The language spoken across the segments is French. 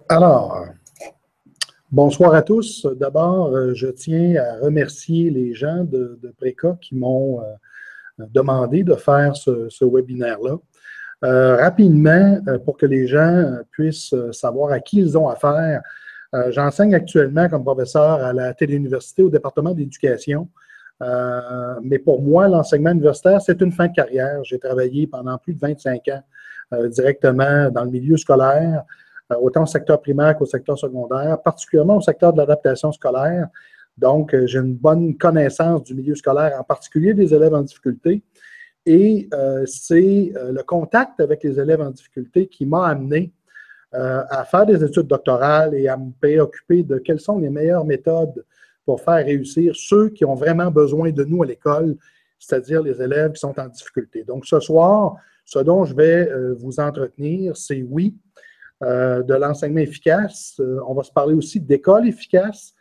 Alors, bonsoir à tous. D'abord, je tiens à remercier les gens de Préca qui m'ont demandé de faire ce webinaire-là. Rapidement, pour que les gens puissent savoir à qui ils ont affaire, j'enseigne actuellement comme professeur à la Téléuniversité au département d'éducation. Mais pour moi, l'enseignement universitaire, c'est une fin de carrière. J'ai travaillé pendant plus de 25 ans directement dans le milieu scolaire, autant au secteur primaire qu'au secteur secondaire, particulièrement au secteur de l'adaptation scolaire. Donc, j'ai une bonne connaissance du milieu scolaire, en particulier des élèves en difficulté. Et c'est le contact avec les élèves en difficulté qui m'a amené à faire des études doctorales et à me préoccuper de quelles sont les meilleures méthodes pour faire réussir ceux qui ont vraiment besoin de nous à l'école, c'est-à-dire les élèves qui sont en difficulté. Donc, ce soir, ce dont je vais vous entretenir, c'est oui, de l'enseignement efficace. On va se parler aussi d'école efficace,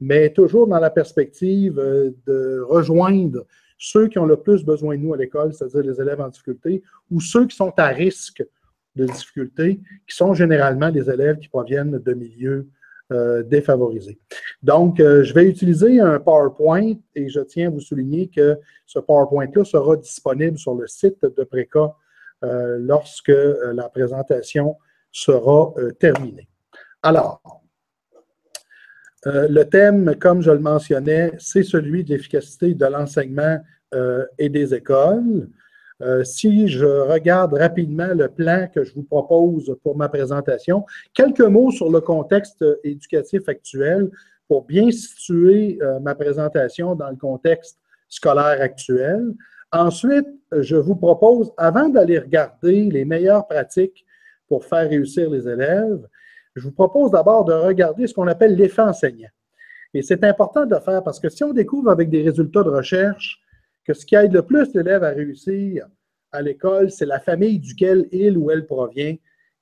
mais toujours dans la perspective de rejoindre ceux qui ont le plus besoin de nous à l'école, c'est-à-dire les élèves en difficulté, ou ceux qui sont à risque de difficulté, qui sont généralement des élèves qui proviennent de milieux défavorisés. Donc, je vais utiliser un PowerPoint et je tiens à vous souligner que ce PowerPoint-là sera disponible sur le site de Préca lorsque la présentation sera terminée. Alors, le thème, comme je le mentionnais, c'est celui de l'efficacité de l'enseignement et des écoles. Si je regarde rapidement le plan que je vous propose pour ma présentation, quelques mots sur le contexte éducatif actuel pour bien situer ma présentation dans le contexte scolaire actuel. Ensuite, je vous propose, avant d'aller regarder les meilleures pratiques pour faire réussir les élèves, je vous propose d'abord de regarder ce qu'on appelle l'effet enseignant. Et c'est important de le faire parce que si on découvre avec des résultats de recherche que ce qui aide le plus l'élève à réussir à l'école, c'est la famille duquel il ou elle provient,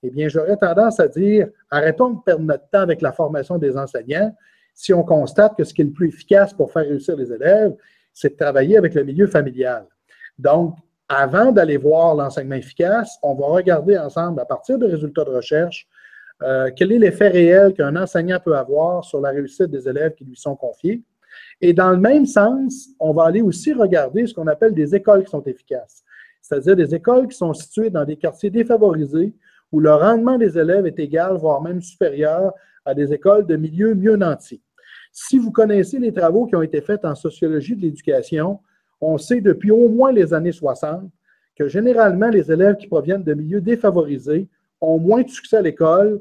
eh bien, j'aurais tendance à dire, arrêtons de perdre notre temps avec la formation des enseignants si on constate que ce qui est le plus efficace pour faire réussir les élèves, c'est de travailler avec le milieu familial. Donc, avant d'aller voir l'enseignement efficace, on va regarder ensemble, à partir de résultats de recherche, quel est l'effet réel qu'un enseignant peut avoir sur la réussite des élèves qui lui sont confiés. Et dans le même sens, on va aller aussi regarder ce qu'on appelle des écoles qui sont efficaces, c'est-à-dire des écoles qui sont situées dans des quartiers défavorisés où le rendement des élèves est égal, voire même supérieur à des écoles de milieux mieux nantis. Si vous connaissez les travaux qui ont été faits en sociologie de l'éducation, on sait depuis au moins les années 60 que généralement les élèves qui proviennent de milieux défavorisés ont moins de succès à l'école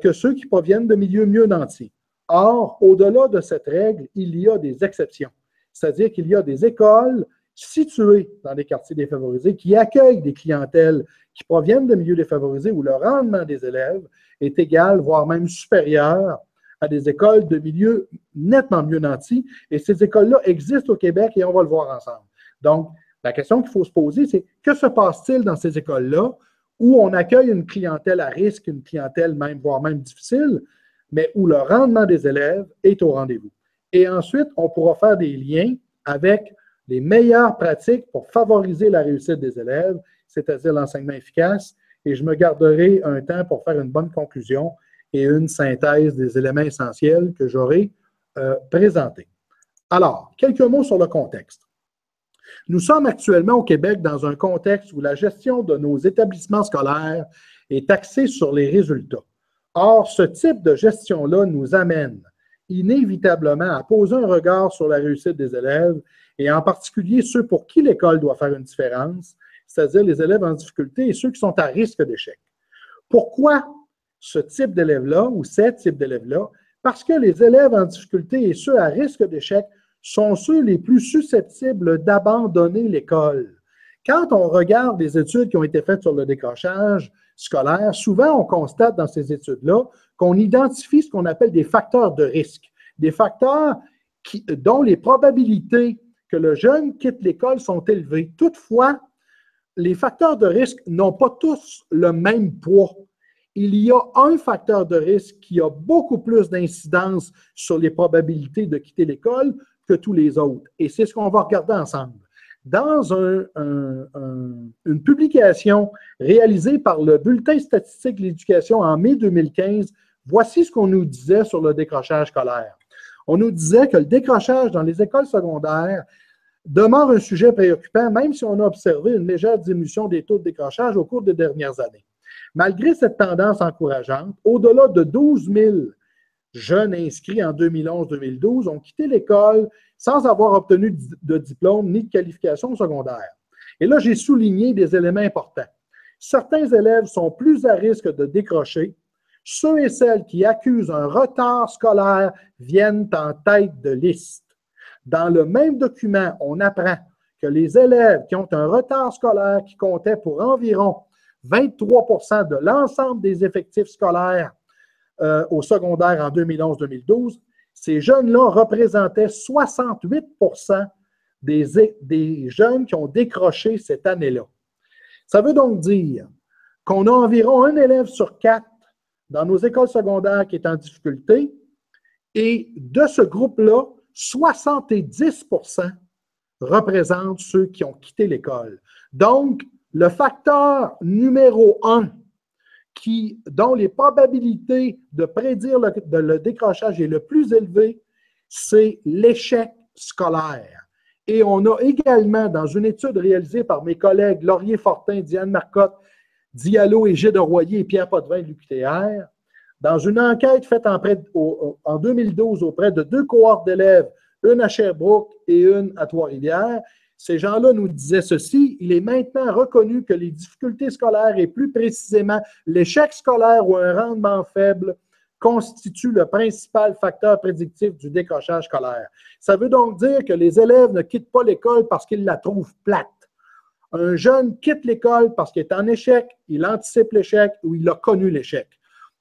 que ceux qui proviennent de milieux mieux nantis. Or, au-delà de cette règle, il y a des exceptions. C'est-à-dire qu'il y a des écoles situées dans des quartiers défavorisés qui accueillent des clientèles qui proviennent de milieux défavorisés où le rendement des élèves est égal, voire même supérieur à des écoles de milieux nettement mieux nantis. Et ces écoles-là existent au Québec et on va le voir ensemble. Donc, la question qu'il faut se poser, c'est que se passe-t-il dans ces écoles-là où on accueille une clientèle à risque, une clientèle même, voire même difficile, mais où le rendement des élèves est au rendez-vous. Et ensuite, on pourra faire des liens avec les meilleures pratiques pour favoriser la réussite des élèves, c'est-à-dire l'enseignement efficace, et je me garderai un temps pour faire une bonne conclusion et une synthèse des éléments essentiels que j'aurai présentés. Alors, quelques mots sur le contexte. Nous sommes actuellement au Québec dans un contexte où la gestion de nos établissements scolaires est axée sur les résultats. Or, ce type de gestion-là nous amène inévitablement à poser un regard sur la réussite des élèves et en particulier ceux pour qui l'école doit faire une différence, c'est-à-dire les élèves en difficulté et ceux qui sont à risque d'échec. Pourquoi ce type d'élèves-là ou ces types d'élèves-là? Parce que les élèves en difficulté et ceux à risque d'échec sont ceux les plus susceptibles d'abandonner l'école. Quand on regarde les études qui ont été faites sur le décrochage scolaire, souvent on constate dans ces études-là qu'on identifie ce qu'on appelle des facteurs de risque, des facteurs dont les probabilités que le jeune quitte l'école sont élevées. Toutefois, les facteurs de risque n'ont pas tous le même poids. Il y a un facteur de risque qui a beaucoup plus d'incidence sur les probabilités de quitter l'école que tous les autres. Et c'est ce qu'on va regarder ensemble. Dans une publication réalisée par le Bulletin statistique de l'éducation en mai 2015, voici ce qu'on nous disait sur le décrochage scolaire. On nous disait que le décrochage dans les écoles secondaires demeure un sujet préoccupant, même si on a observé une légère diminution des taux de décrochage au cours des dernières années. Malgré cette tendance encourageante, au-delà de 12 000 jeunes inscrits en 2011-2012 ont quitté l'école sans avoir obtenu de diplôme ni de qualification secondaire. Et là, j'ai souligné des éléments importants. Certains élèves sont plus à risque de décrocher. Ceux et celles qui accusent un retard scolaire viennent en tête de liste. Dans le même document, on apprend que les élèves qui ont un retard scolaire qui comptait pour environ 23 % de l'ensemble des effectifs scolaires au secondaire en 2011-2012, ces jeunes-là représentaient 68 % des jeunes qui ont décroché cette année-là. Ça veut donc dire qu'on a environ un élève sur 4 dans nos écoles secondaires qui est en difficulté, et de ce groupe-là, 70 % représentent ceux qui ont quitté l'école. Donc, le facteur numéro 1 dont les probabilités de prédire le décrochage est le plus élevé, c'est l'échec scolaire. Et on a également, dans une étude réalisée par mes collègues Laurier Fortin, Diane Marcotte, Diallo et Gilles de Royer et Pierre Potvin de l'UQTR, dans une enquête faite en 2012 auprès de 2 cohortes d'élèves, une à Sherbrooke et une à Trois-Rivières, ces gens-là nous disaient ceci: il est maintenant reconnu que les difficultés scolaires et plus précisément l'échec scolaire ou un rendement faible constituent le principal facteur prédictif du décrochage scolaire. Ça veut donc dire que les élèves ne quittent pas l'école parce qu'ils la trouvent plate. Un jeune quitte l'école parce qu'il est en échec, il anticipe l'échec ou il a connu l'échec.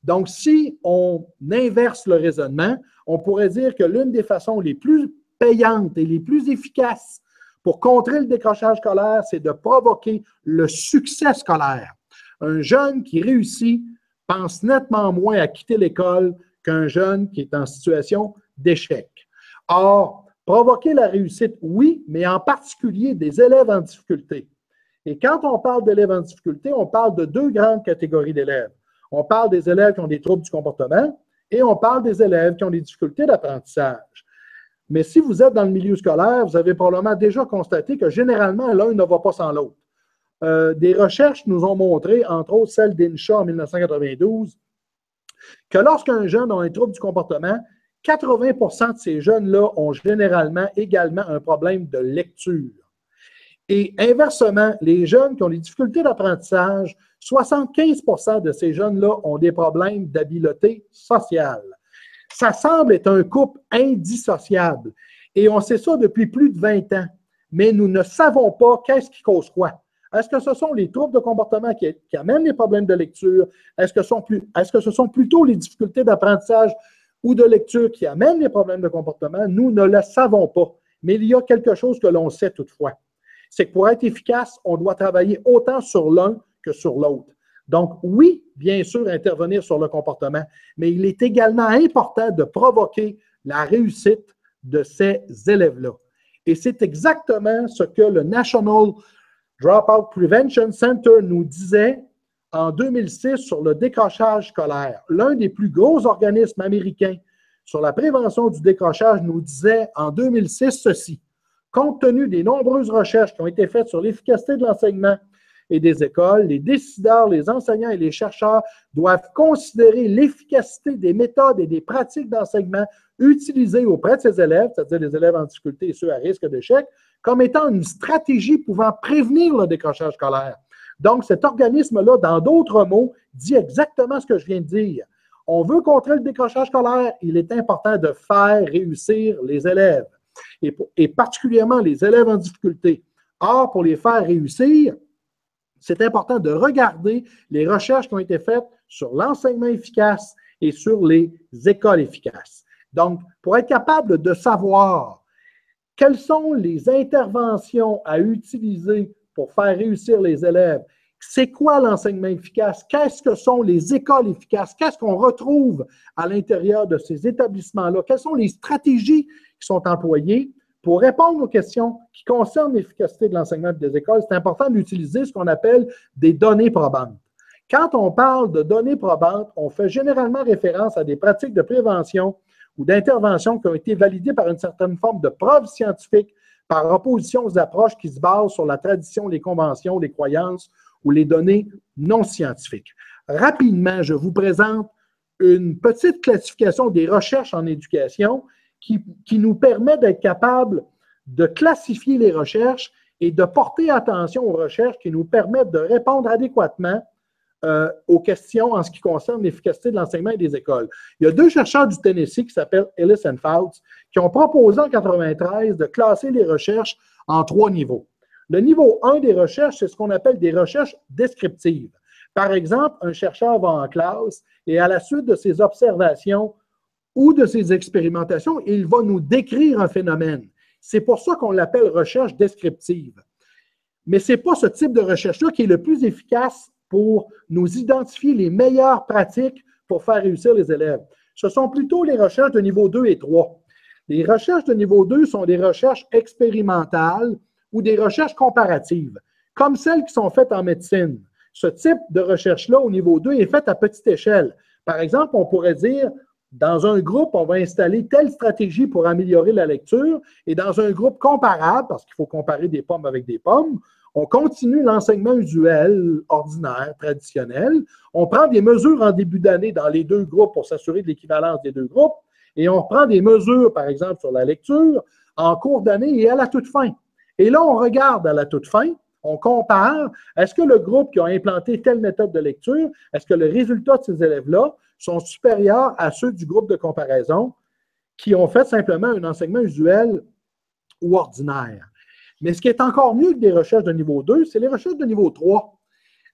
Donc, si on inverse le raisonnement, on pourrait dire que l'une des façons les plus payantes et les plus efficaces pour contrer le décrochage scolaire, c'est de provoquer le succès scolaire. Un jeune qui réussit pense nettement moins à quitter l'école qu'un jeune qui est en situation d'échec. Or, provoquer la réussite, oui, mais en particulier des élèves en difficulté. Et quand on parle d'élèves en difficulté, on parle de 2 grandes catégories d'élèves. On parle des élèves qui ont des troubles du comportement et on parle des élèves qui ont des difficultés d'apprentissage. Mais si vous êtes dans le milieu scolaire, vous avez probablement déjà constaté que généralement, l'un ne va pas sans l'autre. Des recherches nous ont montré, entre autres celle d'INSHA en 1992, que lorsqu'un jeune a un trouble du comportement, 80 % de ces jeunes-là ont généralement également un problème de lecture. Et inversement, les jeunes qui ont des difficultés d'apprentissage, 75 % de ces jeunes-là ont des problèmes d'habileté sociale. Ça semble être un couple indissociable. Et on sait ça depuis plus de 20 ans. Mais nous ne savons pas qu'est-ce qui cause quoi. Est-ce que ce sont les troubles de comportement qui amènent les problèmes de lecture? Est-ce que ce sont plutôt les difficultés d'apprentissage ou de lecture qui amènent les problèmes de comportement? Nous ne le savons pas. Mais il y a quelque chose que l'on sait toutefois. C'est que pour être efficace, on doit travailler autant sur l'un que sur l'autre. Donc, oui, bien sûr, intervenir sur le comportement, mais il est également important de provoquer la réussite de ces élèves-là. Et c'est exactement ce que le National Dropout Prevention Center nous disait en 2006 sur le décrochage scolaire. L'un des plus gros organismes américains sur la prévention du décrochage nous disait en 2006 ceci: compte tenu des nombreuses recherches qui ont été faites sur l'efficacité de l'enseignement et des écoles, les décideurs, les enseignants et les chercheurs doivent considérer l'efficacité des méthodes et des pratiques d'enseignement utilisées auprès de ces élèves, c'est-à-dire les élèves en difficulté et ceux à risque d'échec, comme étant une stratégie pouvant prévenir le décrochage scolaire. Donc, cet organisme-là, dans d'autres mots, dit exactement ce que je viens de dire. On veut contrer le décrochage scolaire, il est important de faire réussir les élèves, et particulièrement les élèves en difficulté. Or, pour les faire réussir, c'est important de regarder les recherches qui ont été faites sur l'enseignement efficace et sur les écoles efficaces. Donc, pour être capable de savoir quelles sont les interventions à utiliser pour faire réussir les élèves, c'est quoi l'enseignement efficace, qu'est-ce que sont les écoles efficaces, qu'est-ce qu'on retrouve à l'intérieur de ces établissements-là, quelles sont les stratégies qui sont employées. pour répondre aux questions qui concernent l'efficacité de l'enseignement des écoles, c'est important d'utiliser ce qu'on appelle des données probantes. Quand on parle de données probantes, on fait généralement référence à des pratiques de prévention ou d'intervention qui ont été validées par une certaine forme de preuve scientifique par opposition aux approches qui se basent sur la tradition, les conventions, les croyances ou les données non scientifiques. Rapidement, je vous présente une petite classification des recherches en éducation qui nous permet d'être capable de classifier les recherches et de porter attention aux recherches qui nous permettent de répondre adéquatement aux questions en ce qui concerne l'efficacité de l'enseignement et des écoles. Il y a deux chercheurs du Tennessee qui s'appellent Ellis et Fouts qui ont proposé en 1993 de classer les recherches en 3 niveaux. Le niveau 1 des recherches, c'est ce qu'on appelle des recherches descriptives. Par exemple, un chercheur va en classe et à la suite de ses observations ou de ses expérimentations, il va nous décrire un phénomène. C'est pour ça qu'on l'appelle recherche descriptive. Mais ce n'est pas ce type de recherche-là qui est le plus efficace pour nous identifier les meilleures pratiques pour faire réussir les élèves. Ce sont plutôt les recherches de niveau 2 et 3. Les recherches de niveau 2 sont des recherches expérimentales ou des recherches comparatives, comme celles qui sont faites en médecine. Ce type de recherche-là, au niveau 2, est fait à petite échelle. Par exemple, on pourrait dire, dans un groupe, on va installer telle stratégie pour améliorer la lecture, et dans un groupe comparable, parce qu'il faut comparer des pommes avec des pommes, on continue l'enseignement usuel, ordinaire, traditionnel. On prend des mesures en début d'année dans les 2 groupes pour s'assurer de l'équivalence des 2 groupes, et on prend des mesures, par exemple, sur la lecture, en cours d'année et à la toute fin. Et là, on regarde à la toute fin, on compare, est-ce que le groupe qui a implanté telle méthode de lecture, est-ce que le résultat de ces élèves-là sont supérieurs à ceux du groupe de comparaison qui ont fait simplement un enseignement usuel ou ordinaire? Mais ce qui est encore mieux que des recherches de niveau 2, c'est les recherches de niveau 3.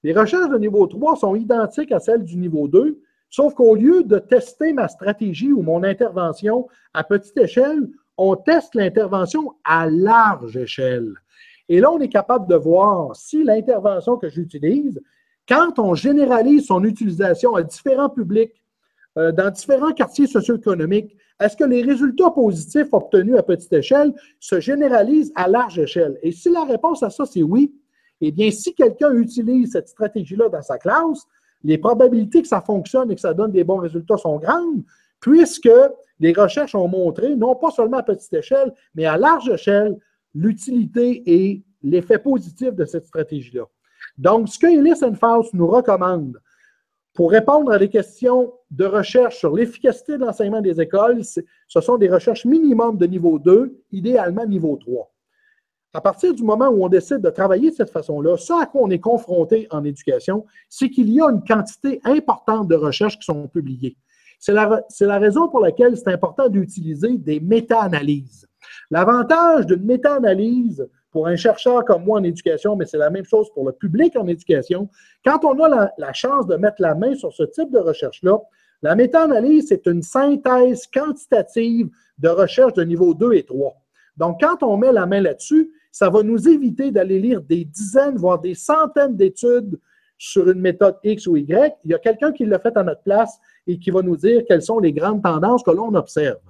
Les recherches de niveau 3 sont identiques à celles du niveau 2, sauf qu'au lieu de tester ma stratégie ou mon intervention à petite échelle, on teste l'intervention à large échelle. Et là, on est capable de voir si l'intervention que j'utilise, quand on généralise son utilisation à différents publics, dans différents quartiers socio-économiques, est-ce que les résultats positifs obtenus à petite échelle se généralisent à large échelle? Et si la réponse à ça, c'est oui, eh bien, si quelqu'un utilise cette stratégie-là dans sa classe, les probabilités que ça fonctionne et que ça donne des bons résultats sont grandes, puisque les recherches ont montré, non pas seulement à petite échelle, mais à large échelle, l'utilité et l'effet positif de cette stratégie-là. Donc, ce que Ellis et Fouts nous recommandent pour répondre à des questions de recherche sur l'efficacité de l'enseignement des écoles, ce sont des recherches minimum de niveau 2, idéalement niveau 3. À partir du moment où on décide de travailler de cette façon-là, ce à quoi on est confronté en éducation, c'est qu'il y a une quantité importante de recherches qui sont publiées. C'est la raison pour laquelle c'est important d'utiliser des méta-analyses. L'avantage d'une méta-analyse pour un chercheur comme moi en éducation, mais c'est la même chose pour le public en éducation, quand on a la chance de mettre la main sur ce type de recherche-là, la méta-analyse, c'est une synthèse quantitative de recherche de niveau 2 et 3. Donc, quand on met la main là-dessus, ça va nous éviter d'aller lire des dizaines, voire des centaines d'études sur une méthode X ou Y. Il y a quelqu'un qui l'a fait à notre place et qui va nous dire quelles sont les grandes tendances que l'on observe.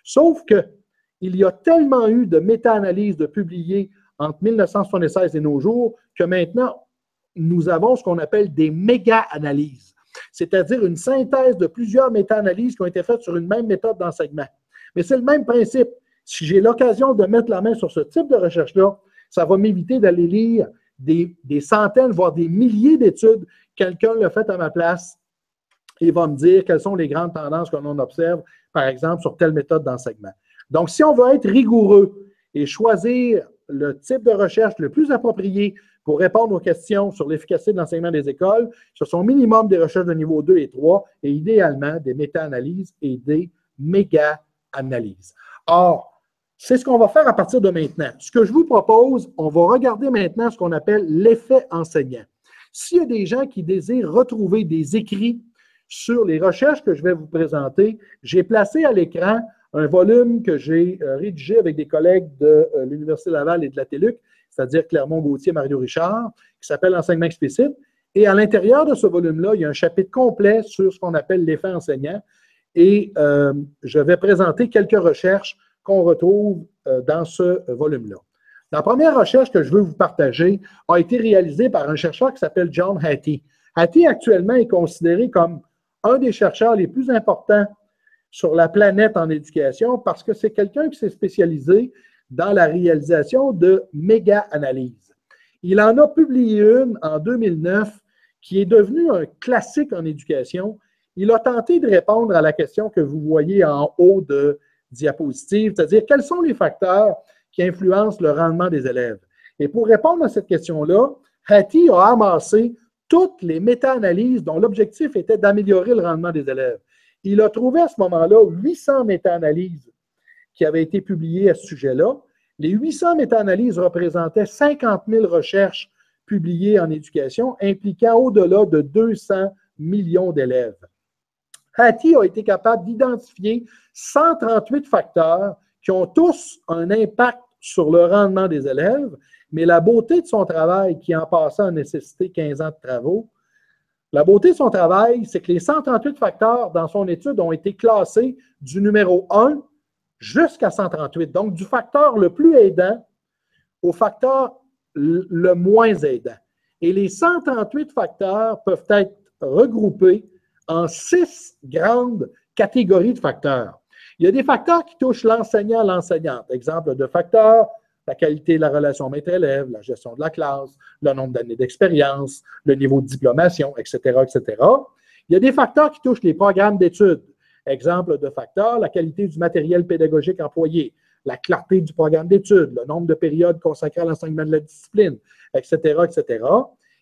Sauf qu'il y a tellement eu de méta-analyses de publiées entre 1976 et nos jours que maintenant, nous avons ce qu'on appelle des méga-analyses, c'est-à-dire une synthèse de plusieurs méta-analyses qui ont été faites sur une même méthode d'enseignement. Mais c'est le même principe. Si j'ai l'occasion de mettre la main sur ce type de recherche-là, ça va m'éviter d'aller lire des centaines, voire des milliers d'études. Quelqu'un l'a fait à ma place et va me dire quelles sont les grandes tendances que l'on observe, par exemple, sur telle méthode d'enseignement. Donc, si on veut être rigoureux et choisir le type de recherche le plus approprié pour répondre aux questions sur l'efficacité de l'enseignement des écoles, ce sont minimum des recherches de niveau 2 et 3 et idéalement des méta-analyses et des méga-analyses. Or, c'est ce qu'on va faire à partir de maintenant. Ce que je vous propose, on va regarder maintenant ce qu'on appelle l'effet enseignant. S'il y a des gens qui désirent retrouver des écrits sur les recherches que je vais vous présenter, j'ai placé à l'écran un volume que j'ai rédigé avec des collègues de l'Université Laval et de la TELUC, c'est-à-dire Clermont-Gautier, Mario Richard, qui s'appelle Enseignement explicite. Et à l'intérieur de ce volume-là, il y a un chapitre complet sur ce qu'on appelle l'effet enseignant. Et je vais présenter quelques recherches qu'on retrouve dans ce volume-là. La première recherche que je veux vous partager a été réalisée par un chercheur qui s'appelle John Hattie. Hattie, actuellement, est considéré comme un des chercheurs les plus importants sur la planète en éducation parce que c'est quelqu'un qui s'est spécialisé dans la réalisation de méga-analyses. Il en a publié une en 2009 qui est devenue un classique en éducation. Il a tenté de répondre à la question que vous voyez en haut de diapositive, c'est-à-dire quels sont les facteurs qui influencent le rendement des élèves. Et pour répondre à cette question-là, Hattie a amassé toutes les méta-analyses dont l'objectif était d'améliorer le rendement des élèves. Il a trouvé à ce moment-là 800 méta-analyses qui avaient été publiées à ce sujet-là. Les 800 méta-analyses représentaient 50 000 recherches publiées en éducation, impliquant au-delà de 200 millions d'élèves. Hattie a été capable d'identifier 138 facteurs qui ont tous un impact sur le rendement des élèves, mais la beauté de son travail, qui en passant a nécessité 15 ans de travaux, la beauté de son travail, c'est que les 138 facteurs dans son étude ont été classés du numéro 1 jusqu'à 138, donc du facteur le plus aidant au facteur le moins aidant. Et les 138 facteurs peuvent être regroupés en 6 grandes catégories de facteurs. Il y a des facteurs qui touchent l'enseignant, l'enseignante. Exemple de facteurs, la qualité de la relation maître-élève, la gestion de la classe, le nombre d'années d'expérience, le niveau de diplomation, etc., etc. Il y a des facteurs qui touchent les programmes d'études. Exemple de facteurs, la qualité du matériel pédagogique employé, la clarté du programme d'études, le nombre de périodes consacrées à l'enseignement de la discipline, etc., etc.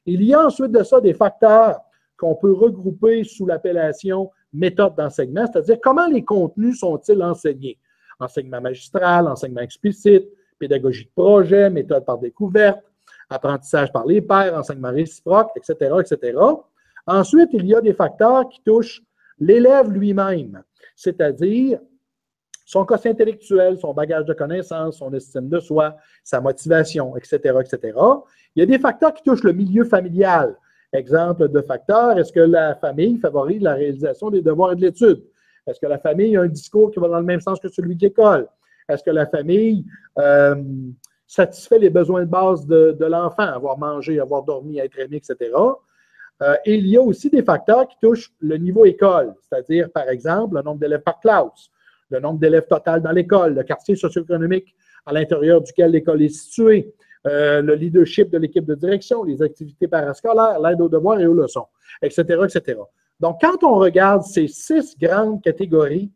Il y a ensuite de ça des facteurs qu'on peut regrouper sous l'appellation méthode d'enseignement, c'est-à-dire comment les contenus sont-ils enseignés. Enseignement magistral, enseignement explicite, pédagogie de projet, méthode par découverte, apprentissage par les pairs, enseignement réciproque, etc., etc. Ensuite, il y a des facteurs qui touchent l'élève lui-même, c'est-à-dire son quotient intellectuel, son bagage de connaissances, son estime de soi, sa motivation, etc., etc. Il y a des facteurs qui touchent le milieu familial. Exemple de facteurs, est-ce que la famille favorise la réalisation des devoirs et de l'étude? Est-ce que la famille a un discours qui va dans le même sens que celui de l'école? Est-ce que la famille satisfait les besoins de base de l'enfant, avoir mangé, avoir dormi, être aimé, etc.? Et il y a aussi des facteurs qui touchent le niveau école, c'est-à-dire, par exemple, le nombre d'élèves par classe, le nombre d'élèves total dans l'école, le quartier socio-économique à l'intérieur duquel l'école est située, le leadership de l'équipe de direction, les activités parascolaires, l'aide aux devoirs et aux leçons, etc., etc. Donc, quand on regarde ces 6 grandes catégories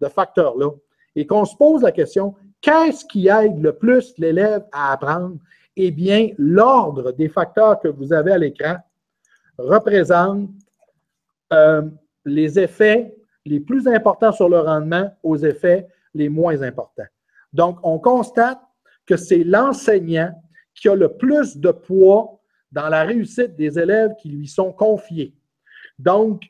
de facteurs-là et qu'on se pose la question, qu'est-ce qui aide le plus l'élève à apprendre? Eh bien, l'ordre des facteurs que vous avez à l'écran représente les effets les plus importants sur le rendement aux effets les moins importants. Donc, on constate que c'est l'enseignant qui a le plus de poids dans la réussite des élèves qui lui sont confiés. Donc,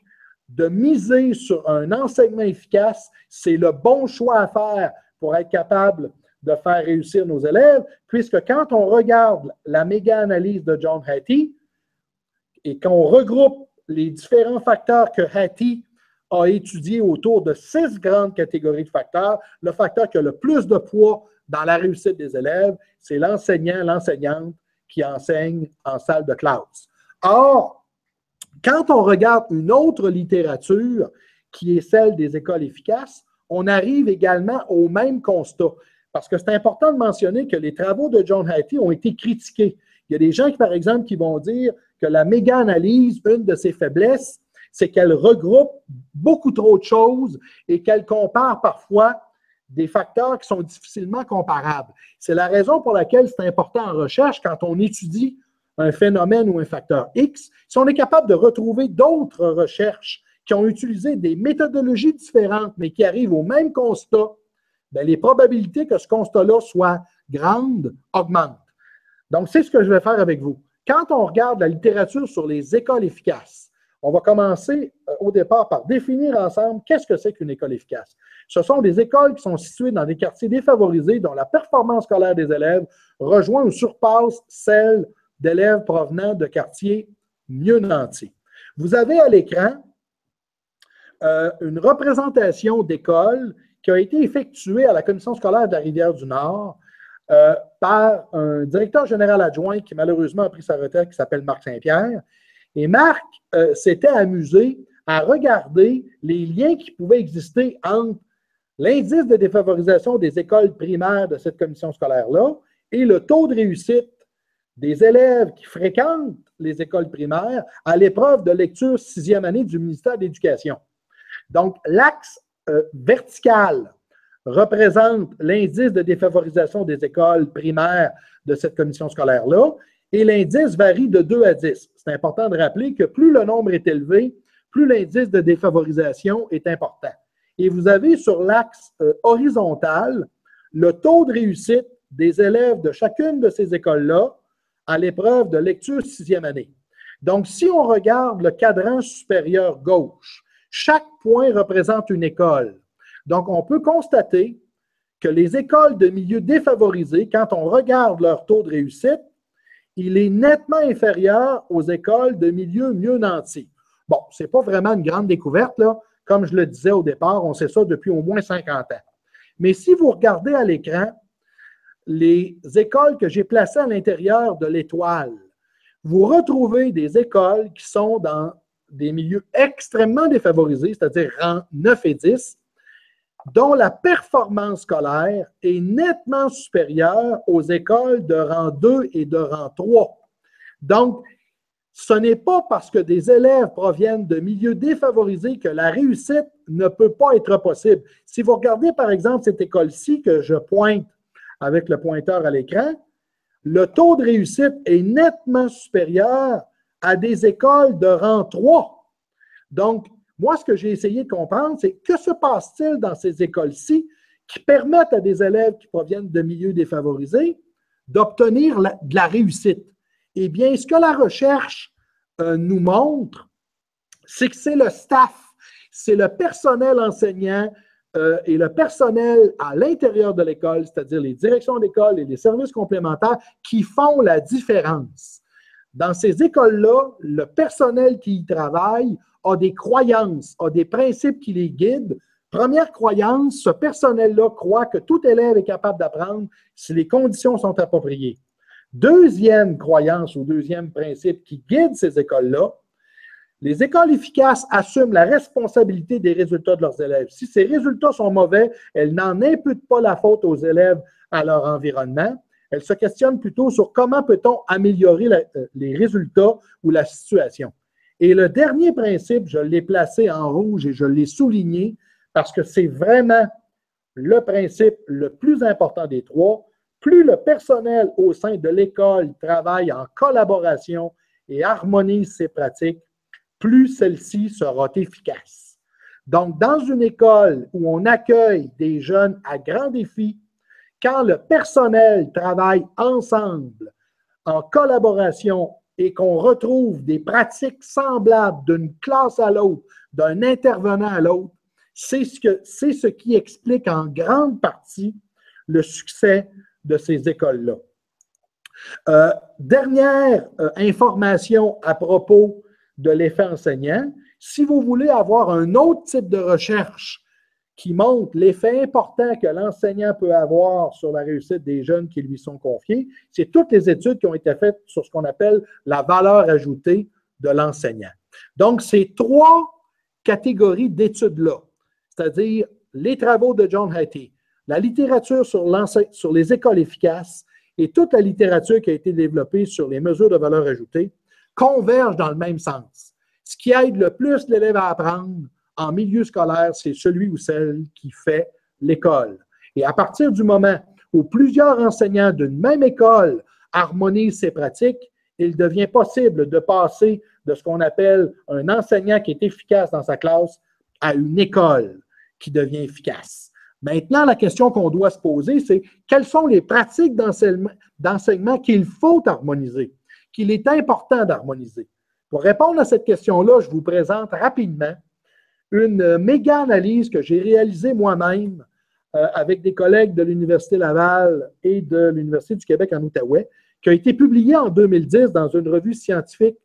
de miser sur un enseignement efficace, c'est le bon choix à faire pour être capable de faire réussir nos élèves, puisque quand on regarde la méga-analyse de John Hattie et qu'on regroupe les différents facteurs que Hattie a étudiés autour de 6 grandes catégories de facteurs, le facteur qui a le plus de poids dans la réussite des élèves, c'est l'enseignant, l'enseignante qui enseigne en salle de classe. Or, quand on regarde une autre littérature, qui est celle des écoles efficaces, on arrive également au même constat. Parce que c'est important de mentionner que les travaux de John Hattie ont été critiqués. Il y a des gens, par exemple, qui vont dire que la méga-analyse, une de ses faiblesses, c'est qu'elle regroupe beaucoup trop de choses et qu'elle compare parfois des facteurs qui sont difficilement comparables. C'est la raison pour laquelle c'est important en recherche, quand on étudie un phénomène ou un facteur X, si on est capable de retrouver d'autres recherches qui ont utilisé des méthodologies différentes, mais qui arrivent au même constat, bien, les probabilités que ce constat-là soit grande augmentent. Donc, c'est ce que je vais faire avec vous. Quand on regarde la littérature sur les écoles efficaces, on va commencer au départ par définir ensemble qu'est-ce que c'est qu'une école efficace. Ce sont des écoles qui sont situées dans des quartiers défavorisés dont la performance scolaire des élèves rejoint ou surpasse celle d'élèves provenant de quartiers mieux nantis. Vous avez à l'écran une représentation d'écoles qui a été effectué à la commission scolaire de la Rivière-du-Nord par un directeur général adjoint qui malheureusement a pris sa retraite, qui s'appelle Marc Saint-Pierre. Et Marc s'était amusé à regarder les liens qui pouvaient exister entre l'indice de défavorisation des écoles primaires de cette commission scolaire-là et le taux de réussite des élèves qui fréquentent les écoles primaires à l'épreuve de lecture 6e année du ministère de l'Éducation. Donc, l'axe vertical représente l'indice de défavorisation des écoles primaires de cette commission scolaire-là et l'indice varie de 2 à 10. C'est important de rappeler que plus le nombre est élevé, plus l'indice de défavorisation est important. Et vous avez sur l'axe horizontal le taux de réussite des élèves de chacune de ces écoles-là à l'épreuve de lecture 6e année. Donc, si on regarde le cadran supérieur gauche, chaque point représente une école. Donc, on peut constater que les écoles de milieux défavorisés, quand on regarde leur taux de réussite, il est nettement inférieur aux écoles de milieux mieux nantis. Bon, ce n'est pas vraiment une grande découverte, là. Comme je le disais au départ, on sait ça depuis au moins 50 ans. Mais si vous regardez à l'écran, les écoles que j'ai placées à l'intérieur de l'étoile, vous retrouvez des écoles qui sont dans des milieux extrêmement défavorisés, c'est-à-dire rang 9 et 10, dont la performance scolaire est nettement supérieure aux écoles de rang 2 et de rang 3. Donc, ce n'est pas parce que des élèves proviennent de milieux défavorisés que la réussite ne peut pas être possible. Si vous regardez, par exemple, cette école-ci que je pointe avec le pointeur à l'écran, le taux de réussite est nettement supérieur à des écoles de rang 3. Donc, moi, ce que j'ai essayé de comprendre, c'est que se passe-t-il dans ces écoles-ci qui permettent à des élèves qui proviennent de milieux défavorisés d'obtenir de la réussite? Eh bien, ce que la recherche nous montre, c'est que c'est le staff, c'est le personnel enseignant et le personnel à l'intérieur de l'école, c'est-à-dire les directions d'école et les services complémentaires, qui font la différence. Dans ces écoles-là, le personnel qui y travaille a des croyances, a des principes qui les guident. Première croyance, ce personnel-là croit que tout élève est capable d'apprendre si les conditions sont appropriées. Deuxième croyance ou deuxième principe qui guide ces écoles-là, les écoles efficaces assument la responsabilité des résultats de leurs élèves. Si ces résultats sont mauvais, elles n'en imputent pas la faute aux élèves à leur environnement. Elles se questionnent plutôt sur comment peut-on améliorer les résultats ou la situation. Et le dernier principe, je l'ai placé en rouge et je l'ai souligné parce que c'est vraiment le principe le plus important des trois. Plus le personnel au sein de l'école travaille en collaboration et harmonise ses pratiques, plus celle-ci sera efficace. Donc, dans une école où on accueille des jeunes à grand défi, quand le personnel travaille ensemble, en collaboration, et qu'on retrouve des pratiques semblables d'une classe à l'autre, d'un intervenant à l'autre, c'est ce qui explique en grande partie le succès de ces écoles-là. Dernière information à propos de l'effet enseignant. Si vous voulez avoir un autre type de recherche qui montre l'effet important que l'enseignant peut avoir sur la réussite des jeunes qui lui sont confiés, c'est toutes les études qui ont été faites sur ce qu'on appelle la valeur ajoutée de l'enseignant. Donc, ces trois catégories d'études-là, c'est-à-dire les travaux de John Hattie, la littérature sur les écoles efficaces et toute la littérature qui a été développée sur les mesures de valeur ajoutée, convergent dans le même sens. Ce qui aide le plus l'élève à apprendre en milieu scolaire, c'est celui ou celle qui fait l'école. Et à partir du moment où plusieurs enseignants d'une même école harmonisent ces pratiques, il devient possible de passer de ce qu'on appelle un enseignant qui est efficace dans sa classe à une école qui devient efficace. Maintenant, la question qu'on doit se poser, c'est quelles sont les pratiques d'enseignement qu'il faut harmoniser, qu'il est important d'harmoniser. Pour répondre à cette question-là, je vous présente rapidement une méga-analyse que j'ai réalisée moi-même avec des collègues de l'Université Laval et de l'Université du Québec en Outaouais, qui a été publiée en 2010 dans une revue scientifique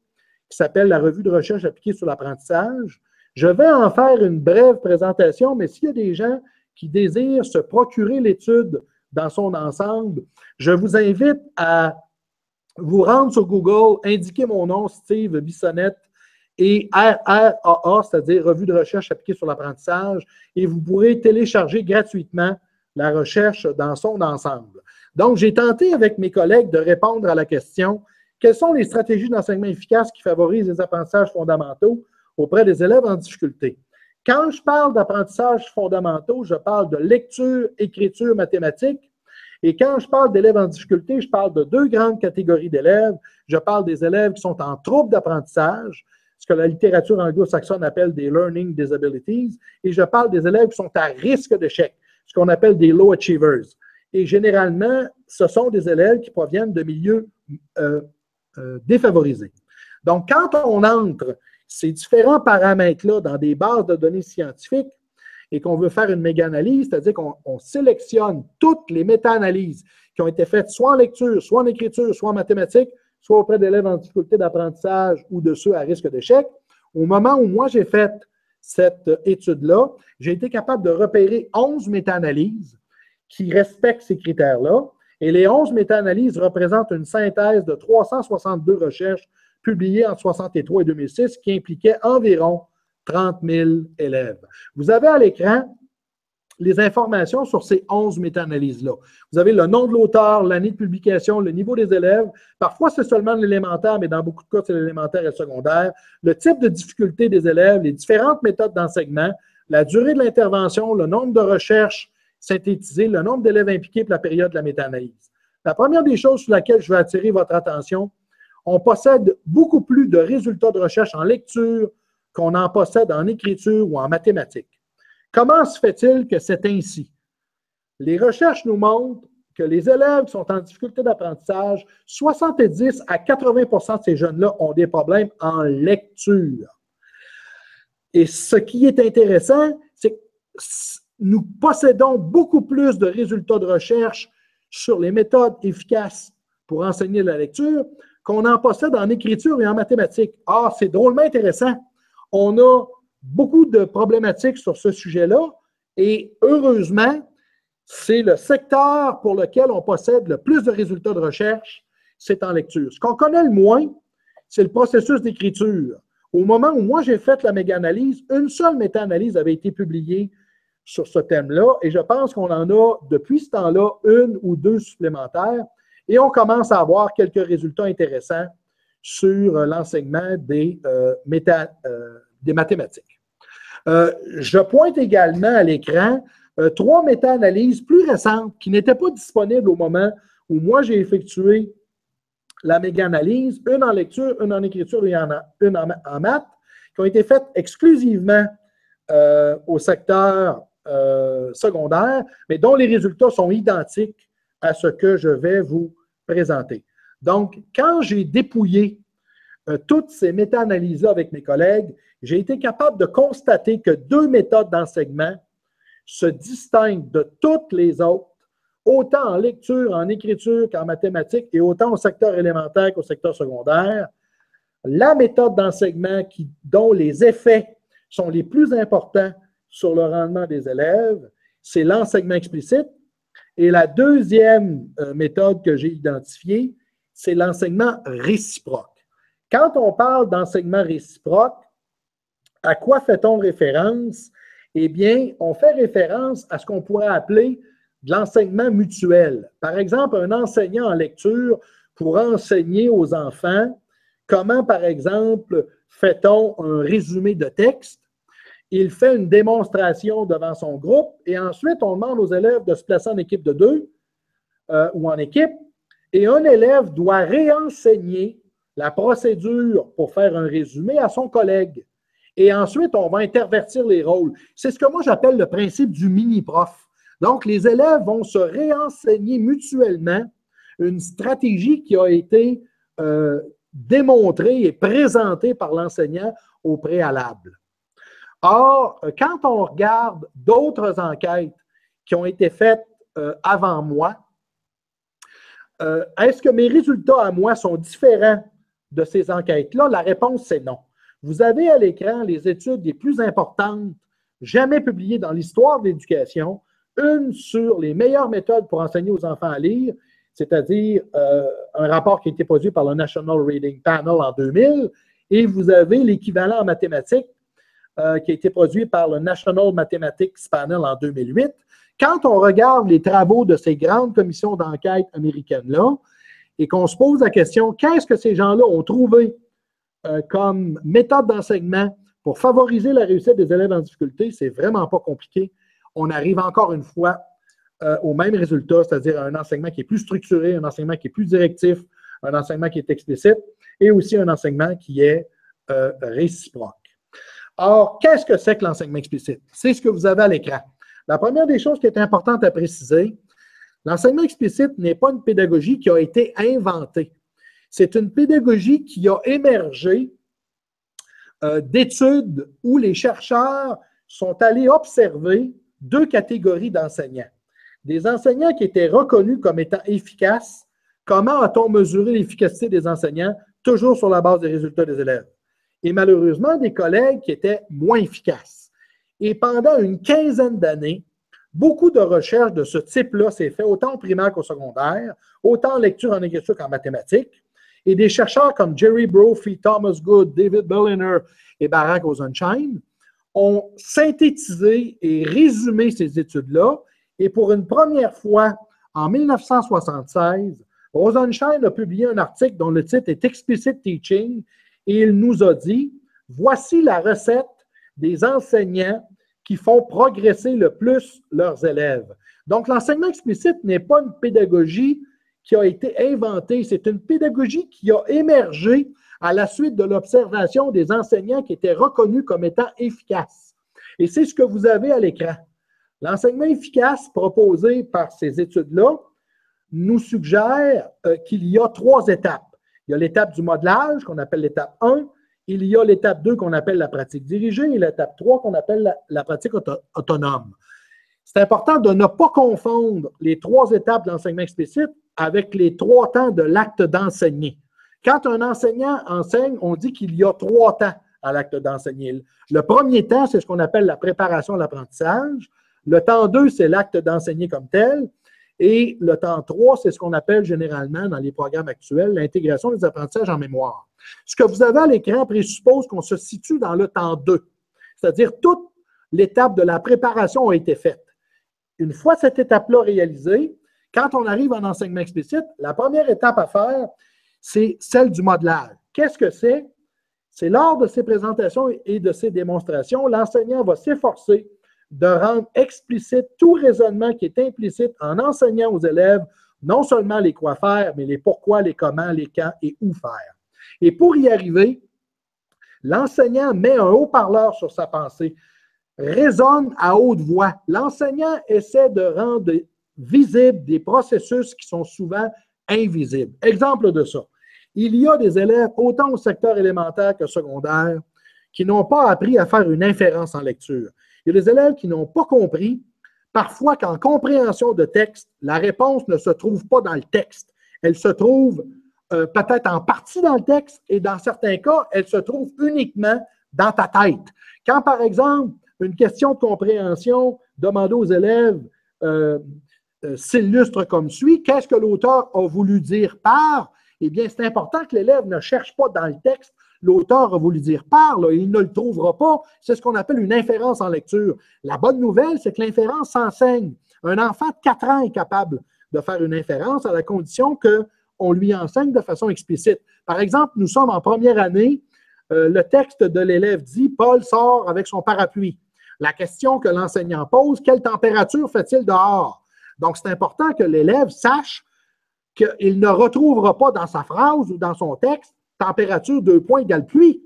qui s'appelle la Revue de recherche appliquée sur l'apprentissage. Je vais en faire une brève présentation, mais s'il y a des gens qui désirent se procurer l'étude dans son ensemble, je vous invite à vous rendre sur Google, indiquer mon nom, Steve Bissonnette, et RRAA, c'est-à-dire Revue de recherche appliquée sur l'apprentissage, et vous pourrez télécharger gratuitement la recherche dans son ensemble. Donc, j'ai tenté avec mes collègues de répondre à la question « Quelles sont les stratégies d'enseignement efficaces qui favorisent les apprentissages fondamentaux auprès des élèves en difficulté? » Quand je parle d'apprentissage fondamentaux, je parle de lecture, écriture, mathématiques. Et quand je parle d'élèves en difficulté, je parle de deux grandes catégories d'élèves. Je parle des élèves qui sont en trouble d'apprentissage, ce que la littérature anglo-saxonne appelle des learning disabilities, et je parle des élèves qui sont à risque d'échec, ce qu'on appelle des low achievers. Et généralement, ce sont des élèves qui proviennent de milieux défavorisés. Donc, quand on entre ces différents paramètres-là dans des bases de données scientifiques et qu'on veut faire une méga-analyse, c'est-à-dire qu'on sélectionne toutes les méta-analyses qui ont été faites soit en lecture, soit en écriture, soit en mathématiques, soit auprès d'élèves en difficulté d'apprentissage ou de ceux à risque d'échec, au moment où moi j'ai fait cette étude-là, j'ai été capable de repérer 11 méta-analyses qui respectent ces critères-là. Et les 11 méta-analyses représentent une synthèse de 362 recherches publiées entre 1963 et 2006 qui impliquaient environ 30 000 élèves. Vous avez à l'écran les informations sur ces 11 méta-analyses-là. Vous avez le nom de l'auteur, l'année de publication, le niveau des élèves. Parfois, c'est seulement l'élémentaire, mais dans beaucoup de cas, c'est l'élémentaire et le secondaire. Le type de difficulté des élèves, les différentes méthodes d'enseignement, la durée de l'intervention, le nombre de recherches synthétisées, le nombre d'élèves impliqués pour la période de la méta-analyse. La première des choses sur laquelle je veux attirer votre attention, on possède beaucoup plus de résultats de recherche en lecture qu'on en possède en écriture ou en mathématiques. Comment se fait-il que c'est ainsi? Les recherches nous montrent que les élèves qui sont en difficulté d'apprentissage, 70 à 80 de ces jeunes-là ont des problèmes en lecture. Et ce qui est intéressant, c'est que nous possédons beaucoup plus de résultats de recherche sur les méthodes efficaces pour enseigner la lecture qu'on en possède en écriture et en mathématiques. Ah, c'est drôlement intéressant. On a beaucoup de problématiques sur ce sujet-là et heureusement, c'est le secteur pour lequel on possède le plus de résultats de recherche, c'est en lecture. Ce qu'on connaît le moins, c'est le processus d'écriture. Au moment où moi j'ai fait la méga-analyse, une seule méta-analyse avait été publiée sur ce thème-là et je pense qu'on en a depuis ce temps-là une ou deux supplémentaires et on commence à avoir quelques résultats intéressants sur l'enseignement des mathématiques. Je pointe également à l'écran 3 méta-analyses plus récentes qui n'étaient pas disponibles au moment où moi j'ai effectué la méga-analyse, une en lecture, une en écriture et une en maths, qui ont été faites exclusivement au secteur secondaire, mais dont les résultats sont identiques à ce que je vais vous présenter. Donc, quand j'ai dépouillé toutes ces méta-analyses-là avec mes collègues, j'ai été capable de constater que 2 méthodes d'enseignement se distinguent de toutes les autres, autant en lecture, en écriture qu'en mathématiques, et autant au secteur élémentaire qu'au secteur secondaire. La méthode d'enseignement dont les effets sont les plus importants sur le rendement des élèves, c'est l'enseignement explicite. Et la deuxième méthode que j'ai identifiée, c'est l'enseignement réciproque. Quand on parle d'enseignement réciproque, à quoi fait-on référence? Eh bien, on fait référence à ce qu'on pourrait appeler de l'enseignement mutuel. Par exemple, un enseignant en lecture pourra enseigner aux enfants comment, par exemple, fait-on un résumé de texte. Il fait une démonstration devant son groupe et ensuite, on demande aux élèves de se placer en équipe de 2 ou en équipe et un élève doit réenseigner la procédure pour faire un résumé à son collègue. Et ensuite, on va intervertir les rôles. C'est ce que moi j'appelle le principe du mini-prof. Donc, les élèves vont se réenseigner mutuellement une stratégie qui a été démontrée et présentée par l'enseignant au préalable. Or, quand on regarde d'autres enquêtes qui ont été faites avant moi, est-ce que mes résultats à moi sont différents de ces enquêtes-là? La réponse, c'est non. Vous avez à l'écran les études les plus importantes jamais publiées dans l'histoire de l'éducation, une sur les meilleures méthodes pour enseigner aux enfants à lire, c'est-à-dire un rapport qui a été produit par le National Reading Panel en 2000, et vous avez l'équivalent en mathématiques qui a été produit par le National Mathematics Panel en 2008. Quand on regarde les travaux de ces grandes commissions d'enquête américaines-là, et qu'on se pose la question, qu'est-ce que ces gens-là ont trouvé comme méthode d'enseignement pour favoriser la réussite des élèves en difficulté, c'est vraiment pas compliqué. On arrive encore une fois au même résultat, c'est-à-dire un enseignement qui est plus structuré, un enseignement qui est plus directif, un enseignement qui est explicite et aussi un enseignement qui est réciproque. Or, qu'est-ce que c'est que l'enseignement explicite? C'est ce que vous avez à l'écran. La première des choses qui est importante à préciser, l'enseignement explicite n'est pas une pédagogie qui a été inventée. C'est une pédagogie qui a émergé d'études où les chercheurs sont allés observer deux catégories d'enseignants. Des enseignants qui étaient reconnus comme étant efficaces. Comment a-t-on mesuré l'efficacité des enseignants? Toujours sur la base des résultats des élèves. Et malheureusement, des collègues qui étaient moins efficaces. Et pendant une quinzaine d'années, beaucoup de recherches de ce type-là s'est fait autant au primaire qu'au secondaire, autant en lecture, en écriture qu'en mathématiques. Et des chercheurs comme Jerry Brophy, Thomas Good, David Berliner et Barak Rosenshine ont synthétisé et résumé ces études-là. Et pour une première fois, en 1976, Rosenshine a publié un article dont le titre est Explicit Teaching et il nous a dit, voici la recette des enseignants qui font progresser le plus leurs élèves. Donc, l'enseignement explicite n'est pas une pédagogie qui a été inventée, c'est une pédagogie qui a émergé à la suite de l'observation des enseignants qui étaient reconnus comme étant efficaces. Et c'est ce que vous avez à l'écran. L'enseignement efficace proposé par ces études-là nous suggère qu'il y a 3 étapes. Il y a l'étape du modelage, qu'on appelle l'étape 1. Il y a l'étape 2 qu'on appelle la pratique dirigée et l'étape 3 qu'on appelle la pratique autonome. C'est important de ne pas confondre les 3 étapes de l'enseignement explicite avec les 3 temps de l'acte d'enseigner. Quand un enseignant enseigne, on dit qu'il y a 3 temps à l'acte d'enseigner. Le premier temps, c'est ce qu'on appelle la préparation à l'apprentissage. Le temps 2, c'est l'acte d'enseigner comme tel. Et le temps 3, c'est ce qu'on appelle généralement dans les programmes actuels l'intégration des apprentissages en mémoire. Ce que vous avez à l'écran présuppose qu'on se situe dans le temps 2, c'est-à-dire toute l'étape de la préparation a été faite. Une fois cette étape-là réalisée, quand on arrive en enseignement explicite, la première étape à faire, c'est celle du modelage. Qu'est-ce que c'est? C'est lors de ces présentations et de ces démonstrations, l'enseignant va s'efforcer de rendre explicite tout raisonnement qui est implicite en enseignant aux élèves non seulement les quoi faire, mais les pourquoi, les comment, les quand et où faire. Et pour y arriver, l'enseignant met un haut-parleur sur sa pensée, raisonne à haute voix. L'enseignant essaie de rendre visibles des processus qui sont souvent invisibles. Exemple de ça. Il y a des élèves, autant au secteur élémentaire que secondaire, qui n'ont pas appris à faire une inférence en lecture. Il y a des élèves qui n'ont pas compris, parfois qu'en compréhension de texte, la réponse ne se trouve pas dans le texte. Elle se trouve peut-être en partie dans le texte et dans certains cas, elle se trouve uniquement dans ta tête. Quand, par exemple, une question de compréhension demandée aux élèves s'illustre comme suit, qu'est-ce que l'auteur a voulu dire par? Eh bien, c'est important que l'élève ne cherche pas dans le texte. L'auteur a voulu dire par, là, il ne le trouvera pas. C'est ce qu'on appelle une inférence en lecture. La bonne nouvelle, c'est que l'inférence s'enseigne. Un enfant de 4 ans est capable de faire une inférence à la condition qu'on lui enseigne de façon explicite. Par exemple, nous sommes en première année, le texte de l'élève dit « Paul sort avec son parapluie ». La question que l'enseignant pose, quelle température fait-il dehors? Donc, c'est important que l'élève sache qu'il ne retrouvera pas dans sa phrase ou dans son texte température 2 points égale pluie.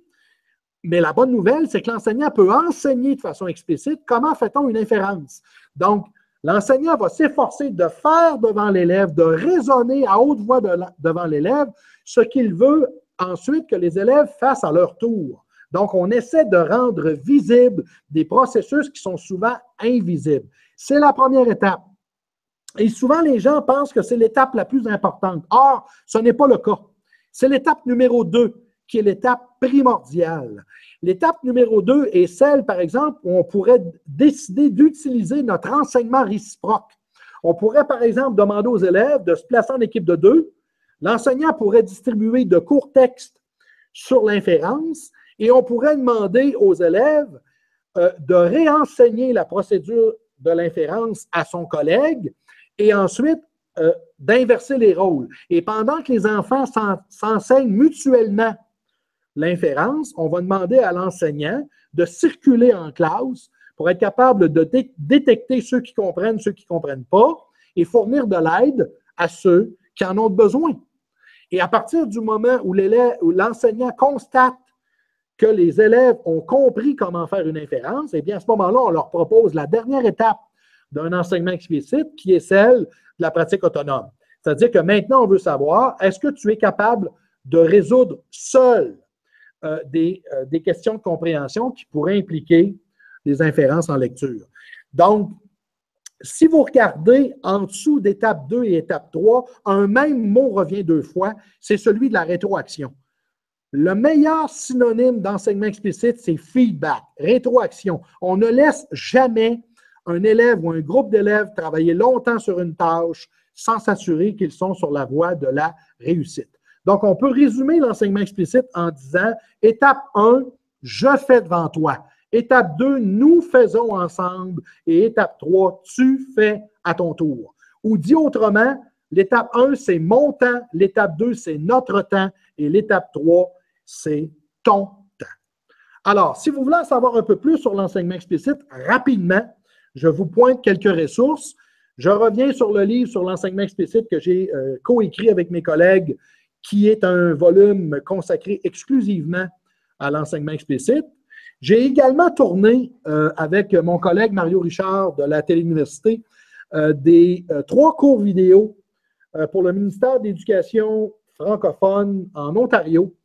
Mais la bonne nouvelle, c'est que l'enseignant peut enseigner de façon explicite comment fait-on une inférence. Donc, l'enseignant va s'efforcer de faire devant l'élève, de raisonner à haute voix devant l'élève, ce qu'il veut ensuite que les élèves fassent à leur tour. Donc, on essaie de rendre visibles des processus qui sont souvent invisibles. C'est la première étape. Et souvent, les gens pensent que c'est l'étape la plus importante. Or, ce n'est pas le cas. C'est l'étape numéro 2 qui est l'étape primordiale. L'étape numéro 2 est celle, par exemple, où on pourrait décider d'utiliser notre enseignement réciproque. On pourrait, par exemple, demander aux élèves de se placer en équipe de 2. L'enseignant pourrait distribuer de courts textes sur l'inférence et on pourrait demander aux élèves de réenseigner la procédure de l'inférence à son collègue et ensuite d'inverser les rôles. Et pendant que les enfants s'enseignent mutuellement l'inférence, on va demander à l'enseignant de circuler en classe pour être capable de détecter ceux qui comprennent, ceux qui ne comprennent pas, et fournir de l'aide à ceux qui en ont besoin. Et à partir du moment où l'enseignant constate que les élèves ont compris comment faire une inférence, eh bien, à ce moment-là, on leur propose la dernière étape d'un enseignement explicite, qui est celle de la pratique autonome. C'est-à-dire que maintenant, on veut savoir, est-ce que tu es capable de résoudre seul des questions de compréhension qui pourraient impliquer des inférences en lecture. Donc, si vous regardez en dessous d'étape 2 et étape 3, un même mot revient 2 fois, c'est celui de la rétroaction. Le meilleur synonyme d'enseignement explicite, c'est feedback, rétroaction. On ne laisse jamais un élève ou un groupe d'élèves travailler longtemps sur une tâche sans s'assurer qu'ils sont sur la voie de la réussite. Donc, on peut résumer l'enseignement explicite en disant « Étape 1, je fais devant toi. Étape 2, nous faisons ensemble. Et étape 3, tu fais à ton tour. » Ou dit autrement, l'étape 1, c'est mon temps. L'étape 2, c'est notre temps. Et l'étape 3, c'est ton temps. Alors, si vous voulez en savoir un peu plus sur l'enseignement explicite, rapidement, je vous pointe quelques ressources. Je reviens sur le livre sur l'enseignement explicite que j'ai coécrit avec mes collègues, qui est un volume consacré exclusivement à l'enseignement explicite. J'ai également tourné avec mon collègue Mario Richard de la Téléuniversité des 3 cours vidéo pour le ministère de l'Éducation francophone en Ontario.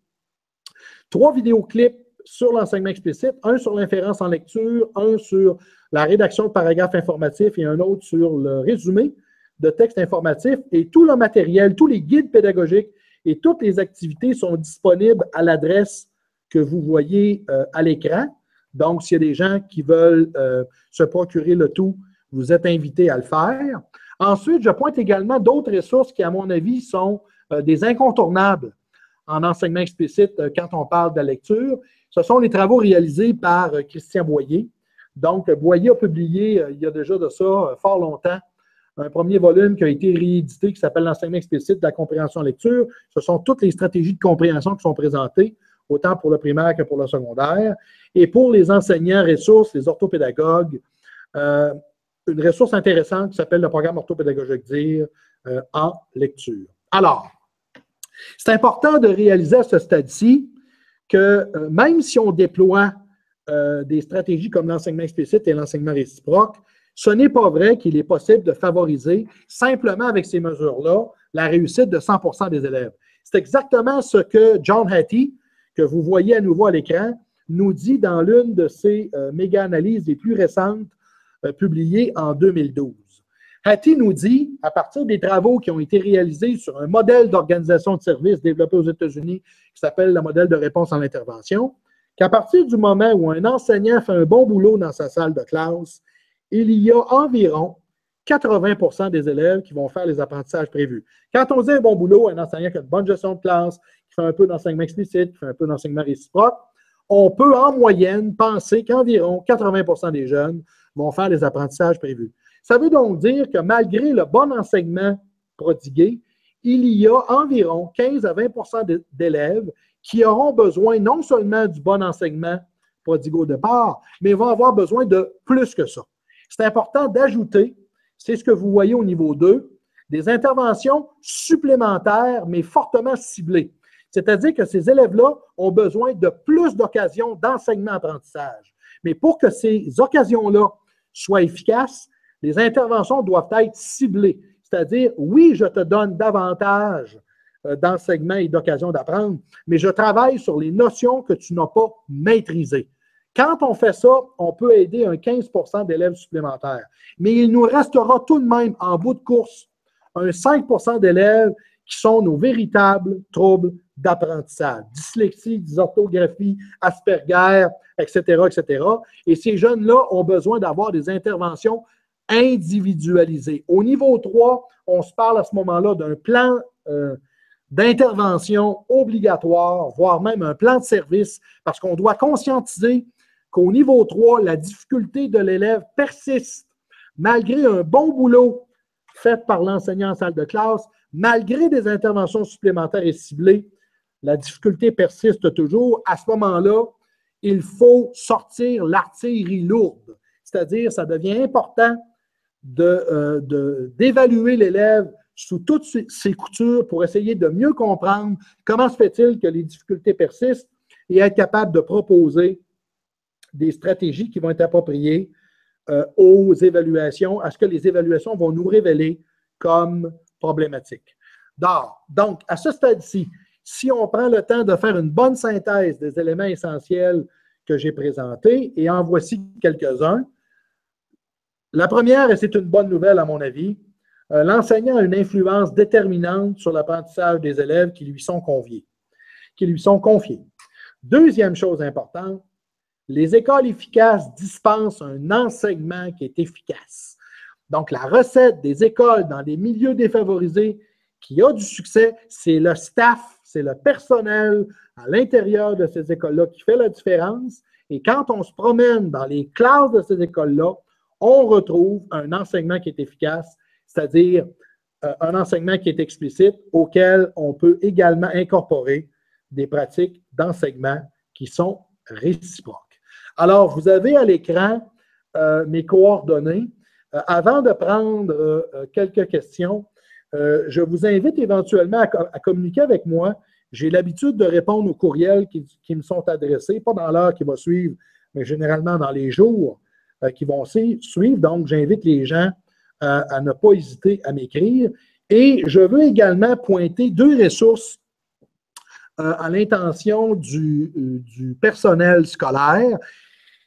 3 vidéoclips sur l'enseignement explicite, un sur l'inférence en lecture, un sur la rédaction de paragraphes informatifs et un autre sur le résumé de textes informatifs. Et tout le matériel, tous les guides pédagogiques et toutes les activités sont disponibles à l'adresse que vous voyez à l'écran. Donc, s'il y a des gens qui veulent se procurer le tout, vous êtes invités à le faire. Ensuite, je pointe également d'autres ressources qui, à mon avis, sont des incontournables en enseignement explicite quand on parle de la lecture. Ce sont les travaux réalisés par Christian Boyer. Donc, Boyer a publié, il y a déjà de ça fort longtemps, un premier volume qui a été réédité qui s'appelle l'enseignement explicite de la compréhension lecture. Ce sont toutes les stratégies de compréhension qui sont présentées, autant pour le primaire que pour le secondaire. Et pour les enseignants ressources, les orthopédagogues, une ressource intéressante qui s'appelle le programme orthopédagogique DIR en lecture. Alors, c'est important de réaliser à ce stade-ci que même si on déploie des stratégies comme l'enseignement explicite et l'enseignement réciproque, ce n'est pas vrai qu'il est possible de favoriser simplement avec ces mesures-là la réussite de 100% des élèves. C'est exactement ce que John Hattie, que vous voyez à nouveau à l'écran, nous dit dans l'une de ses méga-analyses les plus récentes publiées en 2012. Hattie nous dit, à partir des travaux qui ont été réalisés sur un modèle d'organisation de services développé aux États-Unis qui s'appelle le modèle de réponse en intervention, qu'à partir du moment où un enseignant fait un bon boulot dans sa salle de classe, il y a environ 80% des élèves qui vont faire les apprentissages prévus. Quand on dit un bon boulot, un enseignant qui a une bonne gestion de classe, qui fait un peu d'enseignement explicite, qui fait un peu d'enseignement réciproque, on peut en moyenne penser qu'environ 80% des jeunes vont faire les apprentissages prévus. Ça veut donc dire que malgré le bon enseignement prodigué, il y a environ 15 à 20% d'élèves qui auront besoin non seulement du bon enseignement prodigué au départ, mais vont avoir besoin de plus que ça. C'est important d'ajouter, c'est ce que vous voyez au niveau 2, des interventions supplémentaires, mais fortement ciblées. C'est-à-dire que ces élèves-là ont besoin de plus d'occasions d'enseignement-apprentissage. Mais pour que ces occasions-là soient efficaces, les interventions doivent être ciblées. C'est-à-dire, oui, je te donne davantage d'enseignement et d'occasions d'apprendre, mais je travaille sur les notions que tu n'as pas maîtrisées. Quand on fait ça, on peut aider un 15% d'élèves supplémentaires. Mais il nous restera tout de même, en bout de course, un 5% d'élèves qui sont nos véritables troubles d'apprentissage. Dyslexie, dysorthographie, Asperger, etc., etc. Et ces jeunes-là ont besoin d'avoir des interventions individualisées. Au niveau 3, on se parle à ce moment-là d'un plan d'intervention obligatoire, voire même un plan de service, parce qu'on doit conscientiser qu'au niveau 3, la difficulté de l'élève persiste, malgré un bon boulot fait par l'enseignant en salle de classe, malgré des interventions supplémentaires et ciblées, la difficulté persiste toujours. À ce moment-là, il faut sortir l'artillerie lourde, c'est-à-dire ça devient important d'évaluer l'élève sous toutes ses coutures pour essayer de mieux comprendre comment se fait-il que les difficultés persistent et être capable de proposer des stratégies qui vont être appropriées aux évaluations, à ce que les évaluations vont nous révéler comme problématiques. Donc, à ce stade-ci, si on prend le temps de faire une bonne synthèse des éléments essentiels que j'ai présentés, et en voici quelques-uns. La première, et c'est une bonne nouvelle à mon avis, l'enseignant a une influence déterminante sur l'apprentissage des élèves qui lui sont confiés. Deuxième chose importante, les écoles efficaces dispensent un enseignement qui est efficace. Donc, la recette des écoles dans des milieux défavorisés qui a du succès, c'est le staff, c'est le personnel à l'intérieur de ces écoles-là qui fait la différence. Et quand on se promène dans les classes de ces écoles-là, on retrouve un enseignement qui est efficace, c'est-à-dire un enseignement qui est explicite auquel on peut également incorporer des pratiques d'enseignement qui sont réciproques. Alors, vous avez à l'écran mes coordonnées. Avant de prendre quelques questions, je vous invite éventuellement à communiquer avec moi. J'ai l'habitude de répondre aux courriels qui me sont adressés, pas dans l'heure qui va suivre, mais généralement dans les jours qui vont suivre. Donc, j'invite les gens à ne pas hésiter à m'écrire. Et je veux également pointer 2 ressources à l'intention du personnel scolaire.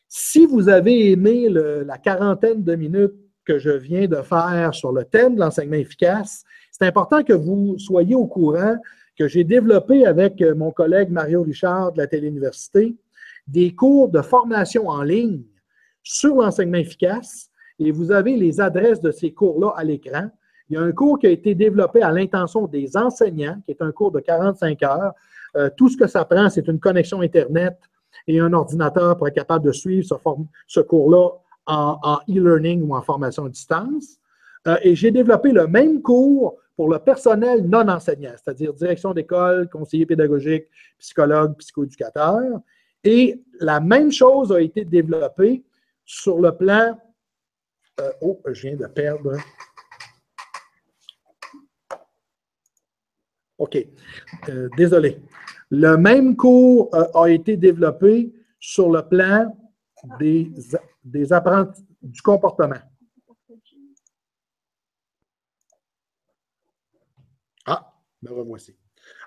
Si vous avez aimé la quarantaine de minutes que je viens de faire sur le thème de l'enseignement efficace, c'est important que vous soyez au courant que j'ai développé avec mon collègue Mario Richard de la Téléuniversité des cours de formation en ligne sur l'enseignement efficace et vous avez les adresses de ces cours-là à l'écran. Il y a un cours qui a été développé à l'intention des enseignants, qui est un cours de 45 heures. Tout ce que ça prend, c'est une connexion Internet et un ordinateur pour être capable de suivre ce cours-là en e-learning ou en formation à distance. Et j'ai développé le même cours pour le personnel non enseignant, c'est-à-dire direction d'école, conseiller pédagogique, psychologue, psychoéducateur. Et la même chose a été développée sur le plan... je viens de perdre... OK. Désolé. Le même cours a été développé sur le plan des apprentis du comportement. Ah, me revoici.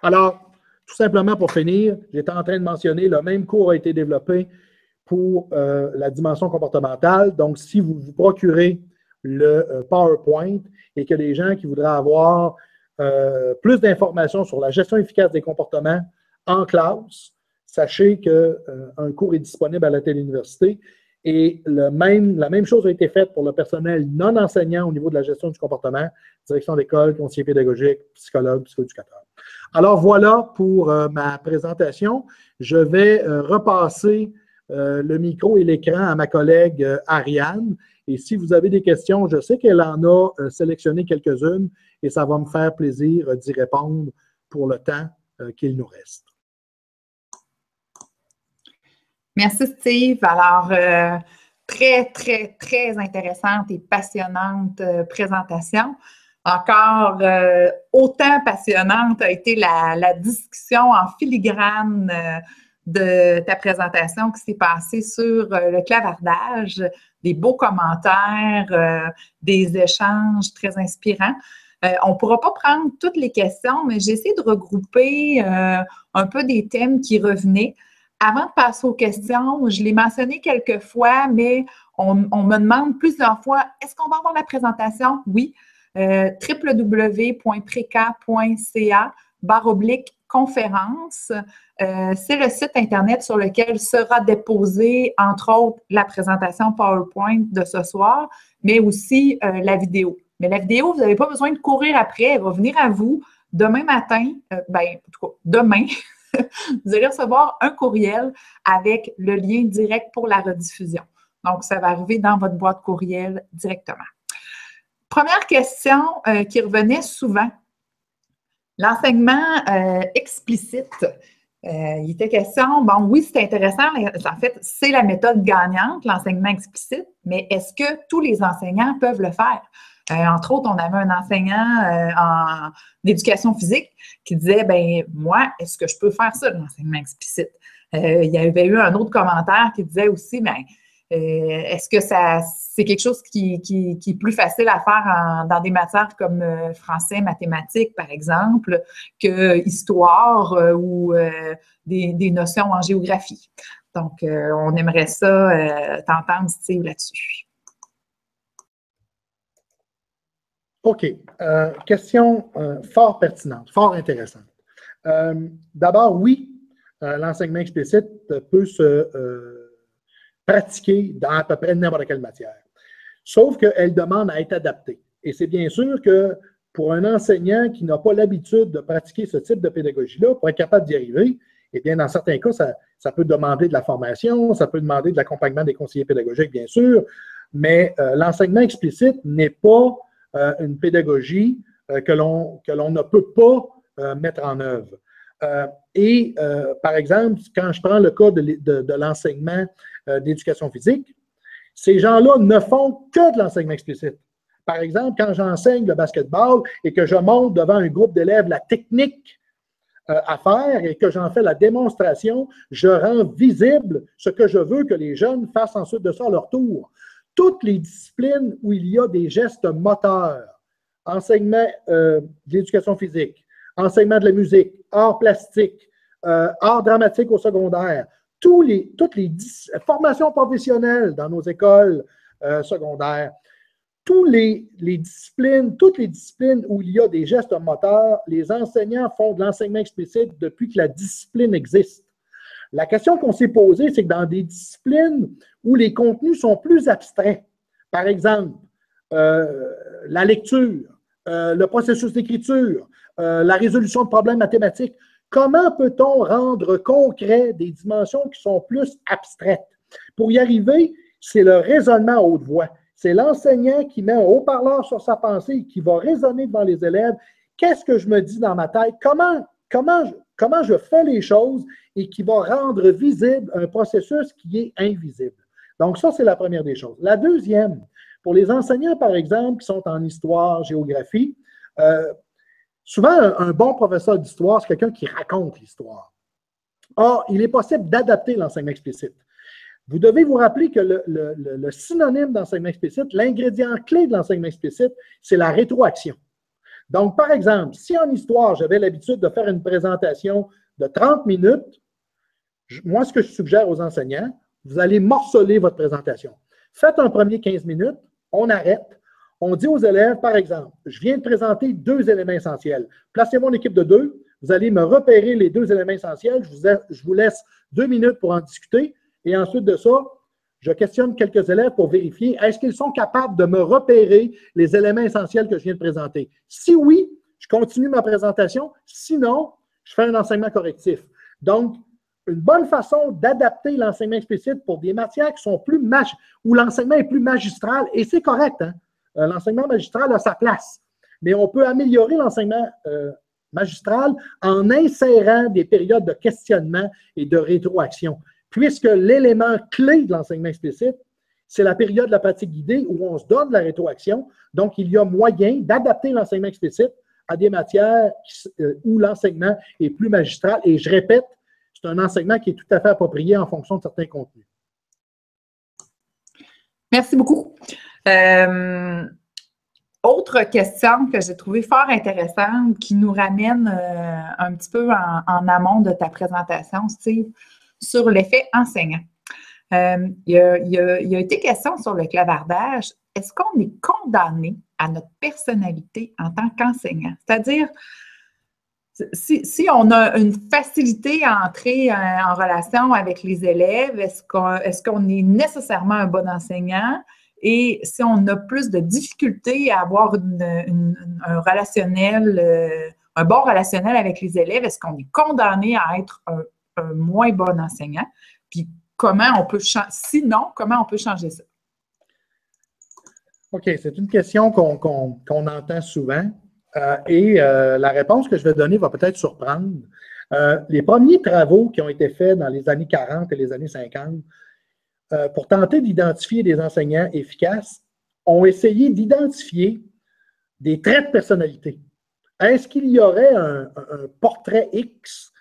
Alors, tout simplement pour finir, j'étais en train de mentionner, le même cours a été développé pour la dimension comportementale. Donc, si vous vous procurez le PowerPoint et que les gens qui voudraient avoir plus d'informations sur la gestion efficace des comportements en classe, sachez qu'un cours est disponible à la Téléuniversité et la même chose a été faite pour le personnel non enseignant au niveau de la gestion du comportement, direction d'école, conseiller pédagogique, psychologue, psychoéducateur. Alors voilà pour ma présentation. Je vais repasser le micro et l'écran à ma collègue Ariane. Et si vous avez des questions, je sais qu'elle en a sélectionné quelques-unes et ça va me faire plaisir d'y répondre pour le temps qu'il nous reste. Merci, Steve. Alors, très, très, très intéressante et passionnante présentation. Encore autant passionnante a été la discussion en filigrane de ta présentation qui s'est passée sur le clavardage, des beaux commentaires, des échanges très inspirants. On ne pourra pas prendre toutes les questions, mais j'ai essayé de regrouper un peu des thèmes qui revenaient. Avant de passer aux questions, je l'ai mentionné quelques fois, mais on me demande plusieurs fois, est-ce qu'on va avoir la présentation? Oui. www.preca.ca/ conférence. C'est le site Internet sur lequel sera déposée, entre autres, la présentation PowerPoint de ce soir, mais aussi la vidéo. Mais la vidéo, vous n'avez pas besoin de courir après, elle va venir à vous demain matin, en tout cas, demain, vous allez recevoir un courriel avec le lien direct pour la rediffusion. Donc, ça va arriver dans votre boîte courriel directement. Première question qui revenait souvent, l'enseignement explicite. Il était question, bon, oui, c'est intéressant, en fait, c'est la méthode gagnante, l'enseignement explicite, mais est-ce que tous les enseignants peuvent le faire? Entre autres, on avait un enseignant en éducation physique qui disait, ben moi, est-ce que je peux faire ça, l'enseignement explicite? Il y avait eu un autre commentaire qui disait aussi, ben, est-ce que c'est quelque chose qui est plus facile à faire dans des matières comme français, mathématiques, par exemple, que histoire ou des notions en géographie? Donc, on aimerait ça t'entendre, Steve, là-dessus. OK. Question fort pertinente, fort intéressante. D'abord, oui, l'enseignement explicite peut se pratiquer dans à peu près n'importe quelle matière. Sauf qu'elle demande à être adaptée. Et c'est bien sûr que pour un enseignant qui n'a pas l'habitude de pratiquer ce type de pédagogie-là, pour être capable d'y arriver, eh bien, dans certains cas, ça peut demander de la formation, ça peut demander de l'accompagnement des conseillers pédagogiques, bien sûr, mais l'enseignement explicite n'est pas une pédagogie que l'on ne peut pas mettre en œuvre. Par exemple, quand je prends le cas de l'enseignement d'éducation physique, ces gens-là ne font que de l'enseignement explicite. Par exemple, quand j'enseigne le basketball et que je montre devant un groupe d'élèves la technique à faire et que j'en fais la démonstration, je rends visible ce que je veux que les jeunes fassent ensuite de ça à leur tour. Toutes les disciplines où il y a des gestes moteurs, enseignement d'éducation physique, enseignement de la musique, art plastique, art dramatique au secondaire, toutes les formations professionnelles dans nos écoles secondaires, toutes les disciplines où il y a des gestes moteurs, les enseignants font de l'enseignement explicite depuis que la discipline existe. La question qu'on s'est posée, c'est que dans des disciplines où les contenus sont plus abstraits, par exemple, la lecture, le processus d'écriture, la résolution de problèmes mathématiques, comment peut-on rendre concret des dimensions qui sont plus abstraites? Pour y arriver, c'est le raisonnement à haute voix. C'est l'enseignant qui met un haut-parleur sur sa pensée et qui va raisonner devant les élèves. Qu'est-ce que je me dis dans ma tête? Comment je fais les choses et qui va rendre visible un processus qui est invisible. Donc, ça, c'est la première des choses. La deuxième, pour les enseignants, par exemple, qui sont en histoire, géographie, souvent, un bon professeur d'histoire, c'est quelqu'un qui raconte l'histoire. Or, il est possible d'adapter l'enseignement explicite. Vous devez vous rappeler que le synonyme d'enseignement explicite, l'ingrédient clé de l'enseignement explicite, c'est la rétroaction. Donc, par exemple, si en histoire, j'avais l'habitude de faire une présentation de 30 minutes, moi, ce que je suggère aux enseignants, vous allez morceler votre présentation. Faites un premier 15 minutes, on arrête, on dit aux élèves, par exemple, je viens de présenter 2 éléments essentiels. Placez-moi en équipe de 2, vous allez me repérer les 2 éléments essentiels, je vous laisse 2 minutes pour en discuter, et ensuite de ça, je questionne quelques élèves pour vérifier, est-ce qu'ils sont capables de me repérer les éléments essentiels que je viens de présenter? Si oui, je continue ma présentation, sinon, je fais un enseignement correctif. Donc, une bonne façon d'adapter l'enseignement explicite pour des matières qui sont plus où l'enseignement est plus magistral, et c'est correct, hein? L'enseignement magistral a sa place, mais on peut améliorer l'enseignement magistral en insérant des périodes de questionnement et de rétroaction, puisque l'élément clé de l'enseignement explicite, c'est la période de la pratique guidée où on se donne la rétroaction. Donc, il y a moyen d'adapter l'enseignement explicite à des matières où l'enseignement est plus magistral. Et je répète, c'est un enseignement qui est tout à fait approprié en fonction de certains contenus. Merci beaucoup. Autre question que j'ai trouvée fort intéressante qui nous ramène un petit peu en amont de ta présentation, Steve, sur l'effet enseignant. Il a été question sur le clavardage. Est-ce qu'on est condamné à notre personnalité en tant qu'enseignant? C'est-à-dire, Si on a une facilité à entrer en relation avec les élèves, est-ce qu'on est nécessairement un bon enseignant? Et si on a plus de difficultés à avoir un relationnel, un bon relationnel avec les élèves, est-ce qu'on est condamné à être un moins bon enseignant? Puis comment on peut sinon, comment on peut changer ça? OK, c'est une question qu'on entend souvent. La réponse que je vais donner va peut-être surprendre. Les premiers travaux qui ont été faits dans les années 40 et les années 50 pour tenter d'identifier des enseignants efficaces ont essayé d'identifier des traits de personnalité. Est-ce qu'il y aurait un portrait X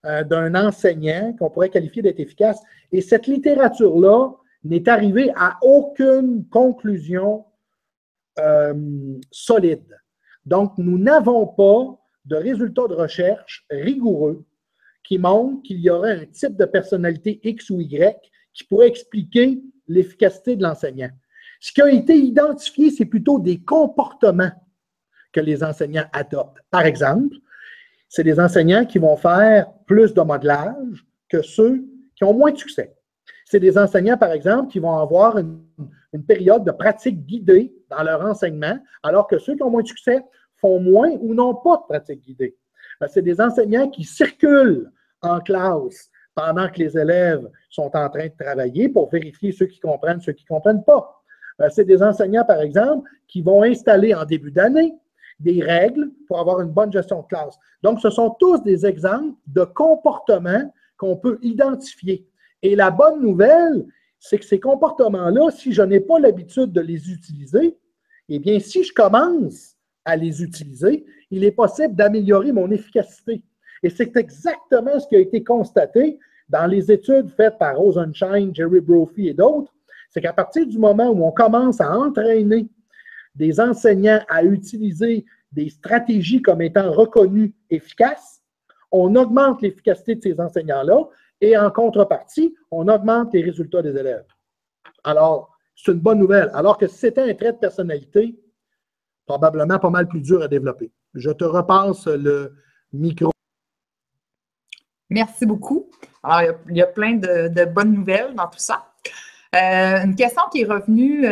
d'un enseignant qu'on pourrait qualifier d'être efficace? Et cette littérature-là n'est arrivée à aucune conclusion solide. Donc, nous n'avons pas de résultats de recherche rigoureux qui montrent qu'il y aurait un type de personnalité X ou Y qui pourrait expliquer l'efficacité de l'enseignant. Ce qui a été identifié, c'est plutôt des comportements que les enseignants adoptent. Par exemple, c'est des enseignants qui vont faire plus de modelage que ceux qui ont moins de succès. C'est des enseignants, par exemple, qui vont avoir une période de pratique guidée dans leur enseignement, alors que ceux qui ont moins de succès font moins ou n'ont pas de pratique guidée. C'est des enseignants qui circulent en classe pendant que les élèves sont en train de travailler pour vérifier ceux qui comprennent pas. C'est des enseignants, par exemple, qui vont installer en début d'année des règles pour avoir une bonne gestion de classe. Donc, ce sont tous des exemples de comportements qu'on peut identifier. Et la bonne nouvelle, c'est que ces comportements-là, si je n'ai pas l'habitude de les utiliser, eh bien, si je commence à les utiliser, il est possible d'améliorer mon efficacité. Et c'est exactement ce qui a été constaté dans les études faites par Rosenshine, Jerry Brophy et d'autres. C'est qu'à partir du moment où on commence à entraîner des enseignants à utiliser des stratégies comme étant reconnues efficaces, on augmente l'efficacité de ces enseignants-là et en contrepartie, on augmente les résultats des élèves. Alors, c'est une bonne nouvelle. Alors que si c'était un trait de personnalité, probablement pas mal plus dur à développer. Je te repasse le micro. Merci beaucoup. Alors, il y a plein de bonnes nouvelles dans tout ça. Une question qui est revenue,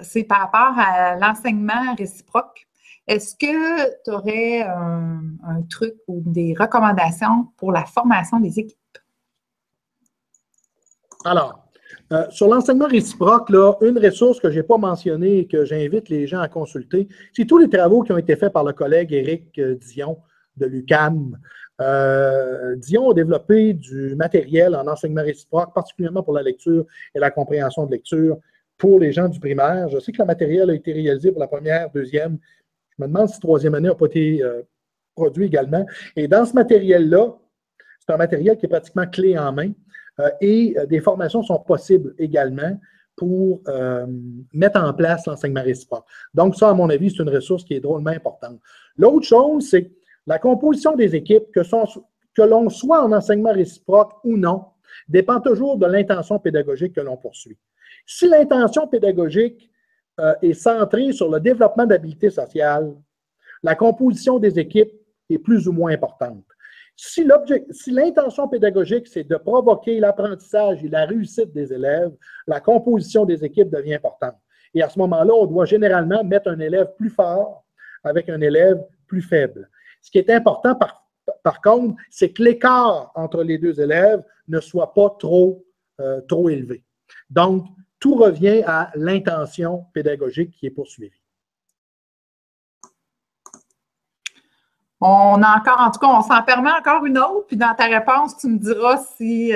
c'est par rapport à l'enseignement réciproque. Est-ce que tu aurais un truc ou des recommandations pour la formation des équipes? Alors, sur l'enseignement réciproque, là, une ressource que je n'ai pas mentionnée et que j'invite les gens à consulter, c'est tous les travaux qui ont été faits par le collègue Éric Dion de l'UQAM. Dion a développé du matériel en enseignement réciproque, particulièrement pour la lecture et la compréhension de lecture pour les gens du primaire. Je sais que le matériel a été réalisé pour la première, deuxième. Je me demande si troisième année n'a pas été produit également. Et dans ce matériel-là, c'est un matériel qui est pratiquement clé en main. Et des formations sont possibles également pour mettre en place l'enseignement réciproque. Donc, ça, à mon avis, c'est une ressource qui est drôlement importante. L'autre chose, c'est la composition des équipes, que l'on soit en enseignement réciproque ou non, dépend toujours de l'intention pédagogique que l'on poursuit. Si l'intention pédagogique est centrée sur le développement d'habiletés sociales, la composition des équipes est plus ou moins importante. Si l'intention pédagogique, c'est de provoquer l'apprentissage et la réussite des élèves, la composition des équipes devient importante. Et à ce moment-là, on doit généralement mettre un élève plus fort avec un élève plus faible. Ce qui est important, par contre, c'est que l'écart entre les deux élèves ne soit pas trop élevé. Donc, tout revient à l'intention pédagogique qui est poursuivie. On a encore, en tout cas, on s'en permet encore une autre, puis dans ta réponse, tu me diras si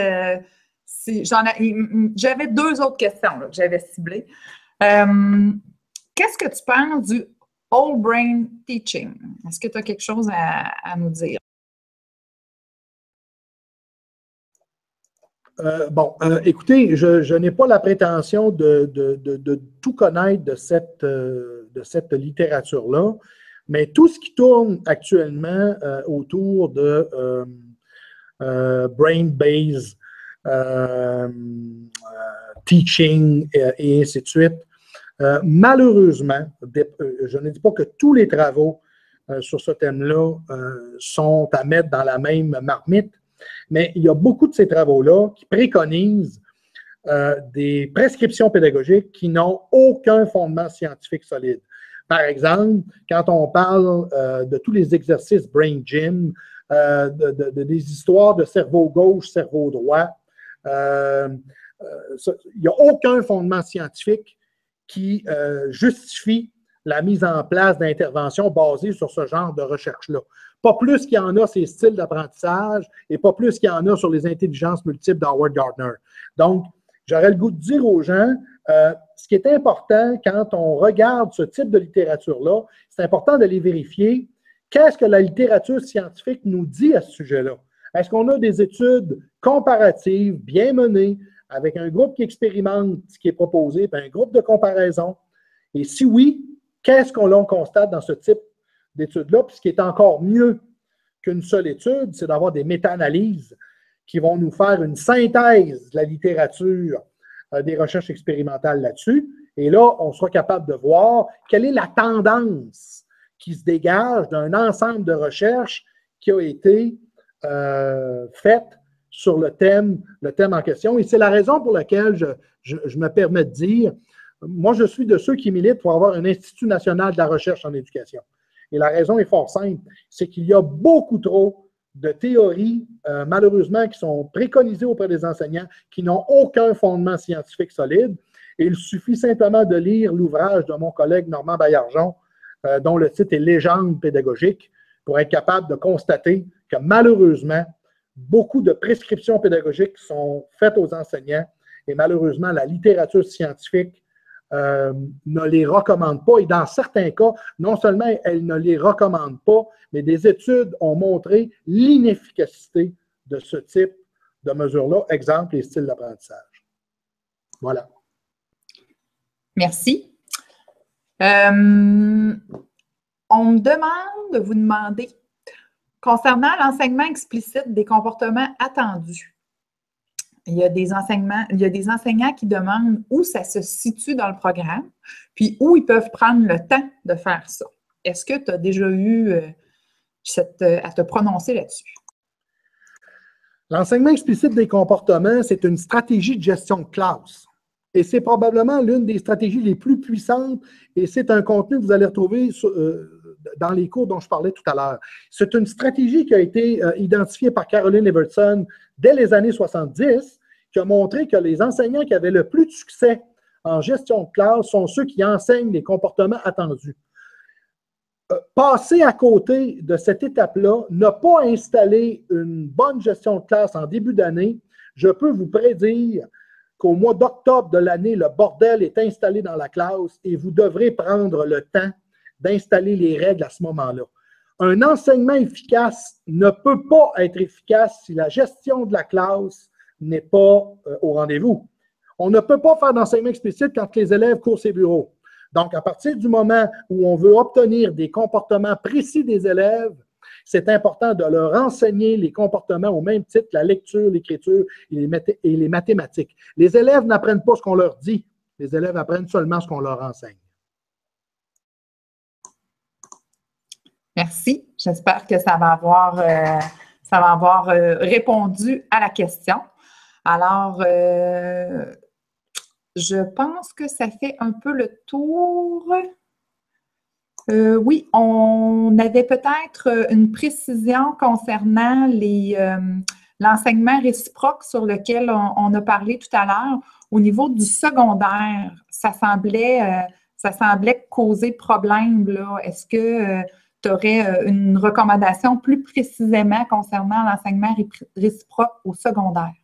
j'avais deux autres questions là, que j'avais ciblées. Qu'est-ce que tu penses du whole brain teaching? Est-ce que tu as quelque chose à nous dire? Écoutez, je n'ai pas la prétention de tout connaître de cette littérature-là, mais tout ce qui tourne actuellement autour de brain-based teaching et ainsi de suite, malheureusement, je ne dis pas que tous les travaux sur ce thème-là sont à mettre dans la même marmite, mais il y a beaucoup de ces travaux-là qui préconisent des prescriptions pédagogiques qui n'ont aucun fondement scientifique solide. Par exemple, quand on parle de tous les exercices Brain Gym, des histoires de cerveau gauche, cerveau droit, il n'y a aucun fondement scientifique qui justifie la mise en place d'interventions basées sur ce genre de recherche-là. Pas plus qu'il y en a ces styles d'apprentissage et pas plus qu'il y en a sur les intelligences multiples d'Howard Gardner. Donc, j'aurais le goût de dire aux gens, ce qui est important quand on regarde ce type de littérature-là, c'est important de les vérifier. Qu'est-ce que la littérature scientifique nous dit à ce sujet-là? Est-ce qu'on a des études comparatives bien menées avec un groupe qui expérimente ce qui est proposé, puis un groupe de comparaison? Et si oui, qu'est-ce qu'on constate dans ce type d'études-là? Puis ce qui est encore mieux qu'une seule étude, c'est d'avoir des méta-analyses qui vont nous faire une synthèse de la littérature des recherches expérimentales là-dessus. Et là, on sera capable de voir quelle est la tendance qui se dégage d'un ensemble de recherches qui a été faite sur le thème en question. Et c'est la raison pour laquelle je me permets de dire, moi, je suis de ceux qui militent pour avoir un Institut national de la recherche en éducation. Et la raison est fort simple, c'est qu'il y a beaucoup trop de théories, malheureusement, qui sont préconisées auprès des enseignants, qui n'ont aucun fondement scientifique solide. Et il suffit simplement de lire l'ouvrage de mon collègue Normand Baillargeon, dont le titre est « Légende pédagogique », pour être capable de constater que malheureusement, beaucoup de prescriptions pédagogiques sont faites aux enseignants et malheureusement, la littérature scientifique ne les recommande pas. Et dans certains cas, non seulement elle ne les recommande pas, mais des études ont montré l'inefficacité de ce type de mesures-là. Exemple, les styles d'apprentissage. Voilà. Merci. On me demande de vous demander, concernant l'enseignement explicite des comportements attendus, il y a des enseignants qui demandent où ça se situe dans le programme, puis où ils peuvent prendre le temps de faire ça. Est-ce que tu as déjà eu à te prononcer là-dessus? L'enseignement explicite des comportements, c'est une stratégie de gestion de classe. Et c'est probablement l'une des stratégies les plus puissantes et c'est un contenu que vous allez retrouver dans les cours dont je parlais tout à l'heure. C'est une stratégie qui a été identifiée par Caroline Evertson dès les années 70, qui a montré que les enseignants qui avaient le plus de succès en gestion de classe sont ceux qui enseignent les comportements attendus. Passer à côté de cette étape-là, ne pas installer une bonne gestion de classe en début d'année, je peux vous prédire qu'au mois d'octobre de l'année, le bordel est installé dans la classe et vous devrez prendre le temps d'installer les règles à ce moment-là. Un enseignement efficace ne peut pas être efficace si la gestion de la classe n'est pas au rendez-vous. On ne peut pas faire d'enseignement explicite quand les élèves courent ses bureaux. Donc, à partir du moment où on veut obtenir des comportements précis des élèves, c'est important de leur enseigner les comportements au même titre que la lecture, l'écriture et les mathématiques. Les élèves n'apprennent pas ce qu'on leur dit. Les élèves apprennent seulement ce qu'on leur enseigne. Merci. J'espère que ça va avoir répondu à la question. Alors, je pense que ça fait un peu le tour. Oui, on avait peut-être une précision concernant l'enseignement réciproque sur lequel on a parlé tout à l'heure. Au niveau du secondaire, ça semblait causer problème, là. Est-ce que tu aurais une recommandation plus précisément concernant l'enseignement réciproque au secondaire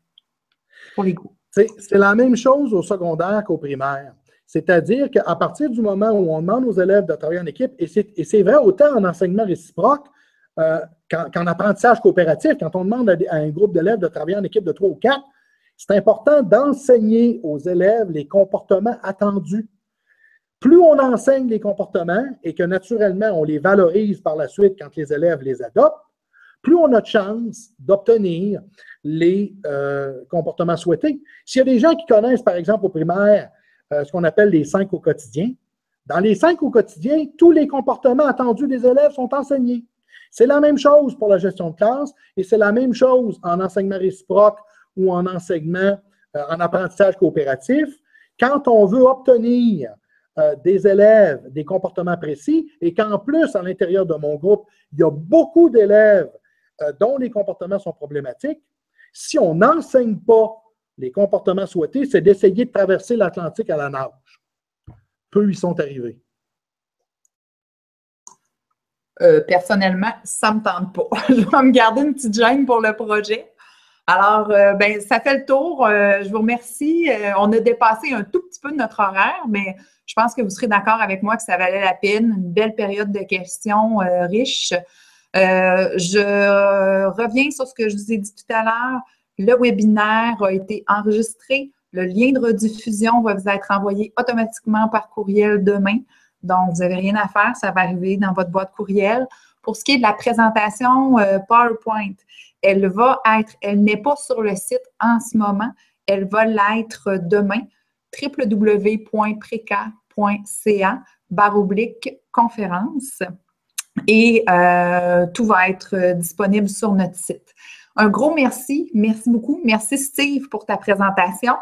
pour les groupes? C'est la même chose au secondaire qu'au primaire. C'est-à-dire qu'à partir du moment où on demande aux élèves de travailler en équipe, et c'est vrai autant en enseignement réciproque qu'en apprentissage coopératif, quand on demande à un groupe d'élèves de travailler en équipe de 3 ou 4, c'est important d'enseigner aux élèves les comportements attendus. Plus on enseigne les comportements et que naturellement on les valorise par la suite quand les élèves les adoptent, plus on a de chances d'obtenir les comportements souhaités. S'il y a des gens qui connaissent, par exemple, au primaire, ce qu'on appelle les 5 au quotidien, Dans les 5 au quotidien, tous les comportements attendus des élèves sont enseignés. C'est la même chose pour la gestion de classe et c'est la même chose en enseignement réciproque ou en enseignement, en apprentissage coopératif. Quand on veut obtenir des élèves des comportements précis et qu'en plus, à l'intérieur de mon groupe, il y a beaucoup d'élèves dont les comportements sont problématiques, si on n'enseigne pas les comportements souhaités, c'est d'essayer de traverser l'Atlantique à la nage. Peu y sont arrivés. Personnellement, ça ne me tente pas. Je vais me garder une petite gêne pour le projet. Alors, ben, ça fait le tour. Je vous remercie. On a dépassé un tout petit peu de notre horaire, mais je pense que vous serez d'accord avec moi que ça valait la peine. Une belle période de questions riches. Je reviens sur ce que je vous ai dit tout à l'heure. Le webinaire a été enregistré. Le lien de rediffusion va vous être envoyé automatiquement par courriel demain. Donc, vous n'avez rien à faire. Ça va arriver dans votre boîte courriel. Pour ce qui est de la présentation PowerPoint, elle n'est pas sur le site en ce moment. Elle va l'être demain. www.preca.ca/conférence. Et tout va être disponible sur notre site. Un gros merci. Merci beaucoup. Merci Steve pour ta présentation,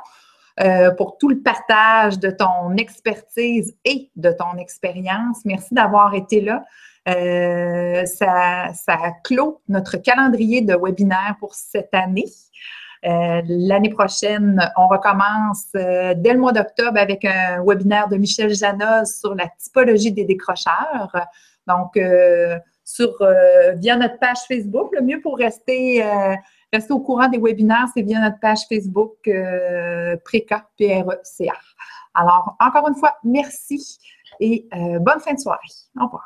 pour tout le partage de ton expertise et de ton expérience. Merci d'avoir été là. Ça clôt notre calendrier de webinaires pour cette année. L'année prochaine, on recommence dès le mois d'octobre avec un webinaire de Michel Janoz sur la typologie des décrocheurs. Donc, via notre page Facebook, le mieux pour rester au courant des webinaires, c'est via notre page Facebook Preca, P-R-E-C-A. Alors, encore une fois, merci et bonne fin de soirée. Au revoir.